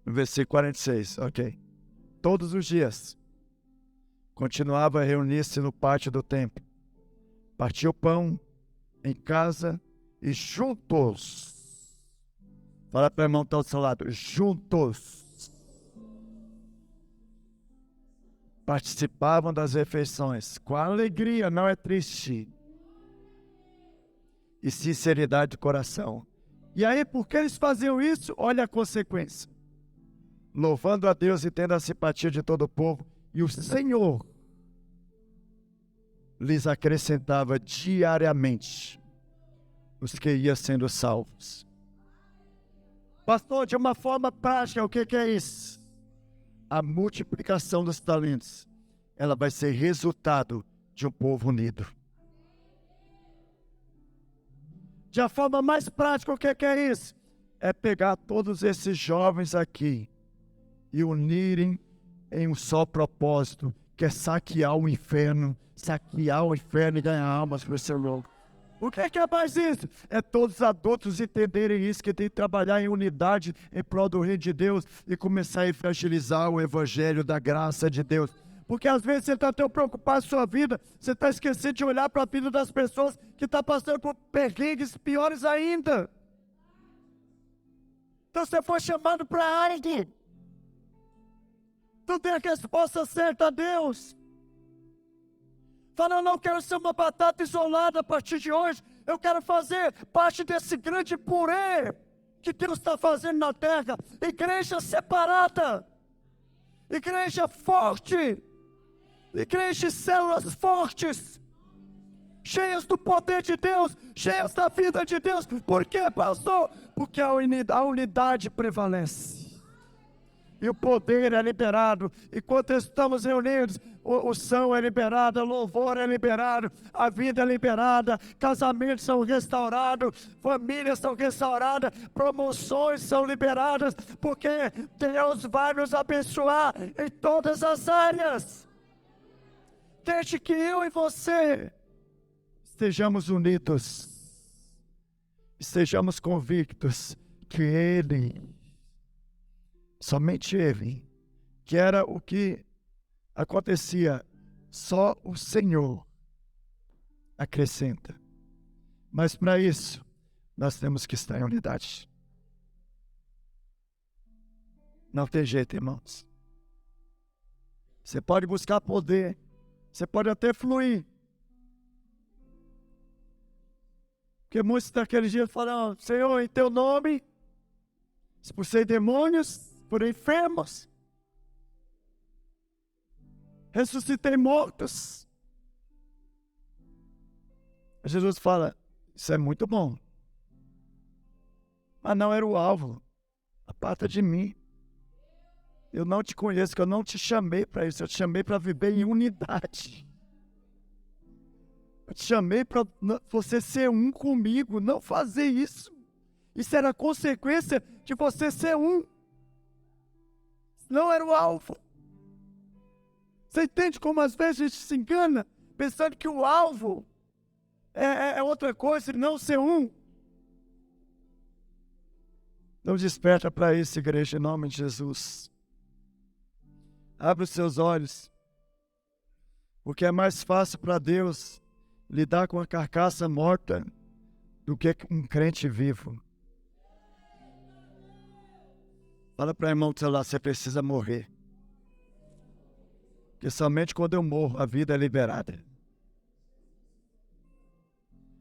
No versículo 46, ok. Todos os dias, continuava a reunir-se no pátio do templo. Partia o pão em casa e juntos. Fala para o irmão que está ao seu lado. Juntos. Participavam das refeições. Com alegria, não é triste. E sinceridade de coração. E aí, por que eles faziam isso? Olha a consequência. Louvando a Deus e tendo a simpatia de todo o povo. E o Senhor lhes acrescentava diariamente os que iam sendo salvos. Pastor, de uma forma prática, o que é isso? A multiplicação dos talentos, ela vai ser resultado de um povo unido. De uma forma mais prática, o que é isso? É pegar todos esses jovens aqui e unirem em um só propósito, que é saquear o inferno e ganhar almas para o Senhor. O que é mais isso? É todos os adultos entenderem isso, que tem que trabalhar em unidade em prol do reino de Deus e começar a evangelizar o evangelho da graça de Deus. Porque às vezes você está tão preocupado com a sua vida, você está esquecendo de olhar para a vida das pessoas que estão passando por perrengues piores ainda. Então você foi chamado para a área. Então tem a resposta certa a Deus. Fala, eu não quero ser uma batata isolada a partir de hoje. Eu quero fazer parte desse grande purê que Deus está fazendo na terra. Igreja separada. Igreja forte. Igreja de células fortes. Cheias do poder de Deus. Cheias da vida de Deus. Por quê, pastor? Porque a unidade prevalece. E o poder é liberado. Enquanto estamos reunidos, o som é liberado, o louvor é liberado, a vida é liberada, casamentos são restaurados, famílias são restauradas, promoções são liberadas, porque Deus vai nos abençoar em todas as áreas. Desde que eu e você estejamos unidos, estejamos convictos que Ele, somente Ele, que era o que acontecia, só o Senhor acrescenta. Mas para isso, nós temos que estar em unidade. Não tem jeito, irmãos. Você pode buscar poder, você pode até fluir. Porque muitos daqueles dias falam, Senhor, em teu nome, expulsei demônios por enfermos, ressuscitei mortos. Jesus fala, isso é muito bom. Mas não era o alvo. Aparta de mim. Eu não te conheço, que eu não te chamei para isso. Eu te chamei para viver em unidade. Eu te chamei para você ser um comigo, não fazer isso. Isso era consequência de você ser um. Não era o alvo. Você entende como às vezes a gente se engana, pensando que o alvo é outra coisa, não ser um? Não desperta para isso, igreja, em nome de Jesus. Abre os seus olhos. Porque é mais fácil para Deus lidar com a carcaça morta do que um crente vivo. Fala para o irmão do seu lado, você precisa morrer. Porque somente quando eu morro, a vida é liberada.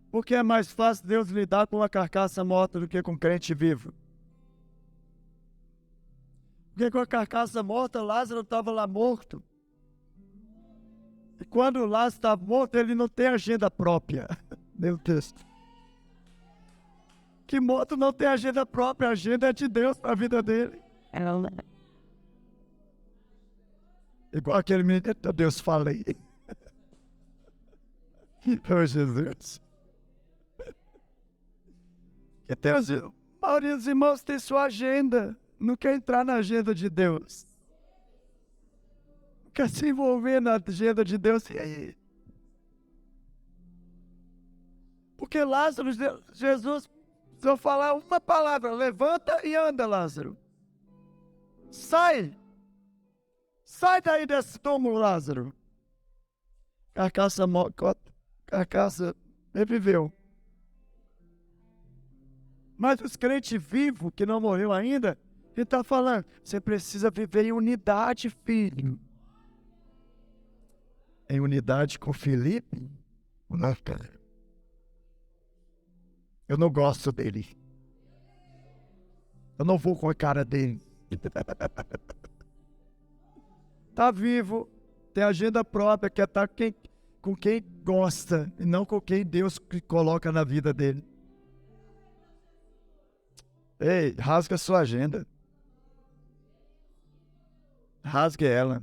Porque é mais fácil Deus lidar com a carcaça morta do que com um crente vivo. Porque com a carcaça morta, Lázaro estava lá morto. E quando Lázaro está morto, ele não tem agenda própria. Meu texto. Que morto não tem agenda própria, a agenda é de Deus para a vida dele. Igual aquele menino, Deus fala aí. Oh, Jesus. A maioria dos irmãos tem sua agenda. Não quer entrar na agenda de Deus. Não quer se envolver na agenda de Deus. E aí? Porque Lázaro, Jesus, se eu falar uma palavra, levanta e anda, Lázaro. Sai. Sai daí desse túmulo, Lázaro. Carcaça reviveu. Mas os crentes vivos, que não morreu ainda, ele está falando, você precisa viver em unidade, filho. Em unidade com Filipe? Não, cara. Eu não gosto dele. Eu não vou com a cara dele. Está vivo, tem agenda própria, quer estar com quem gosta, e não com quem Deus coloca na vida dele. Ei, rasga a sua agenda. Rasgue ela.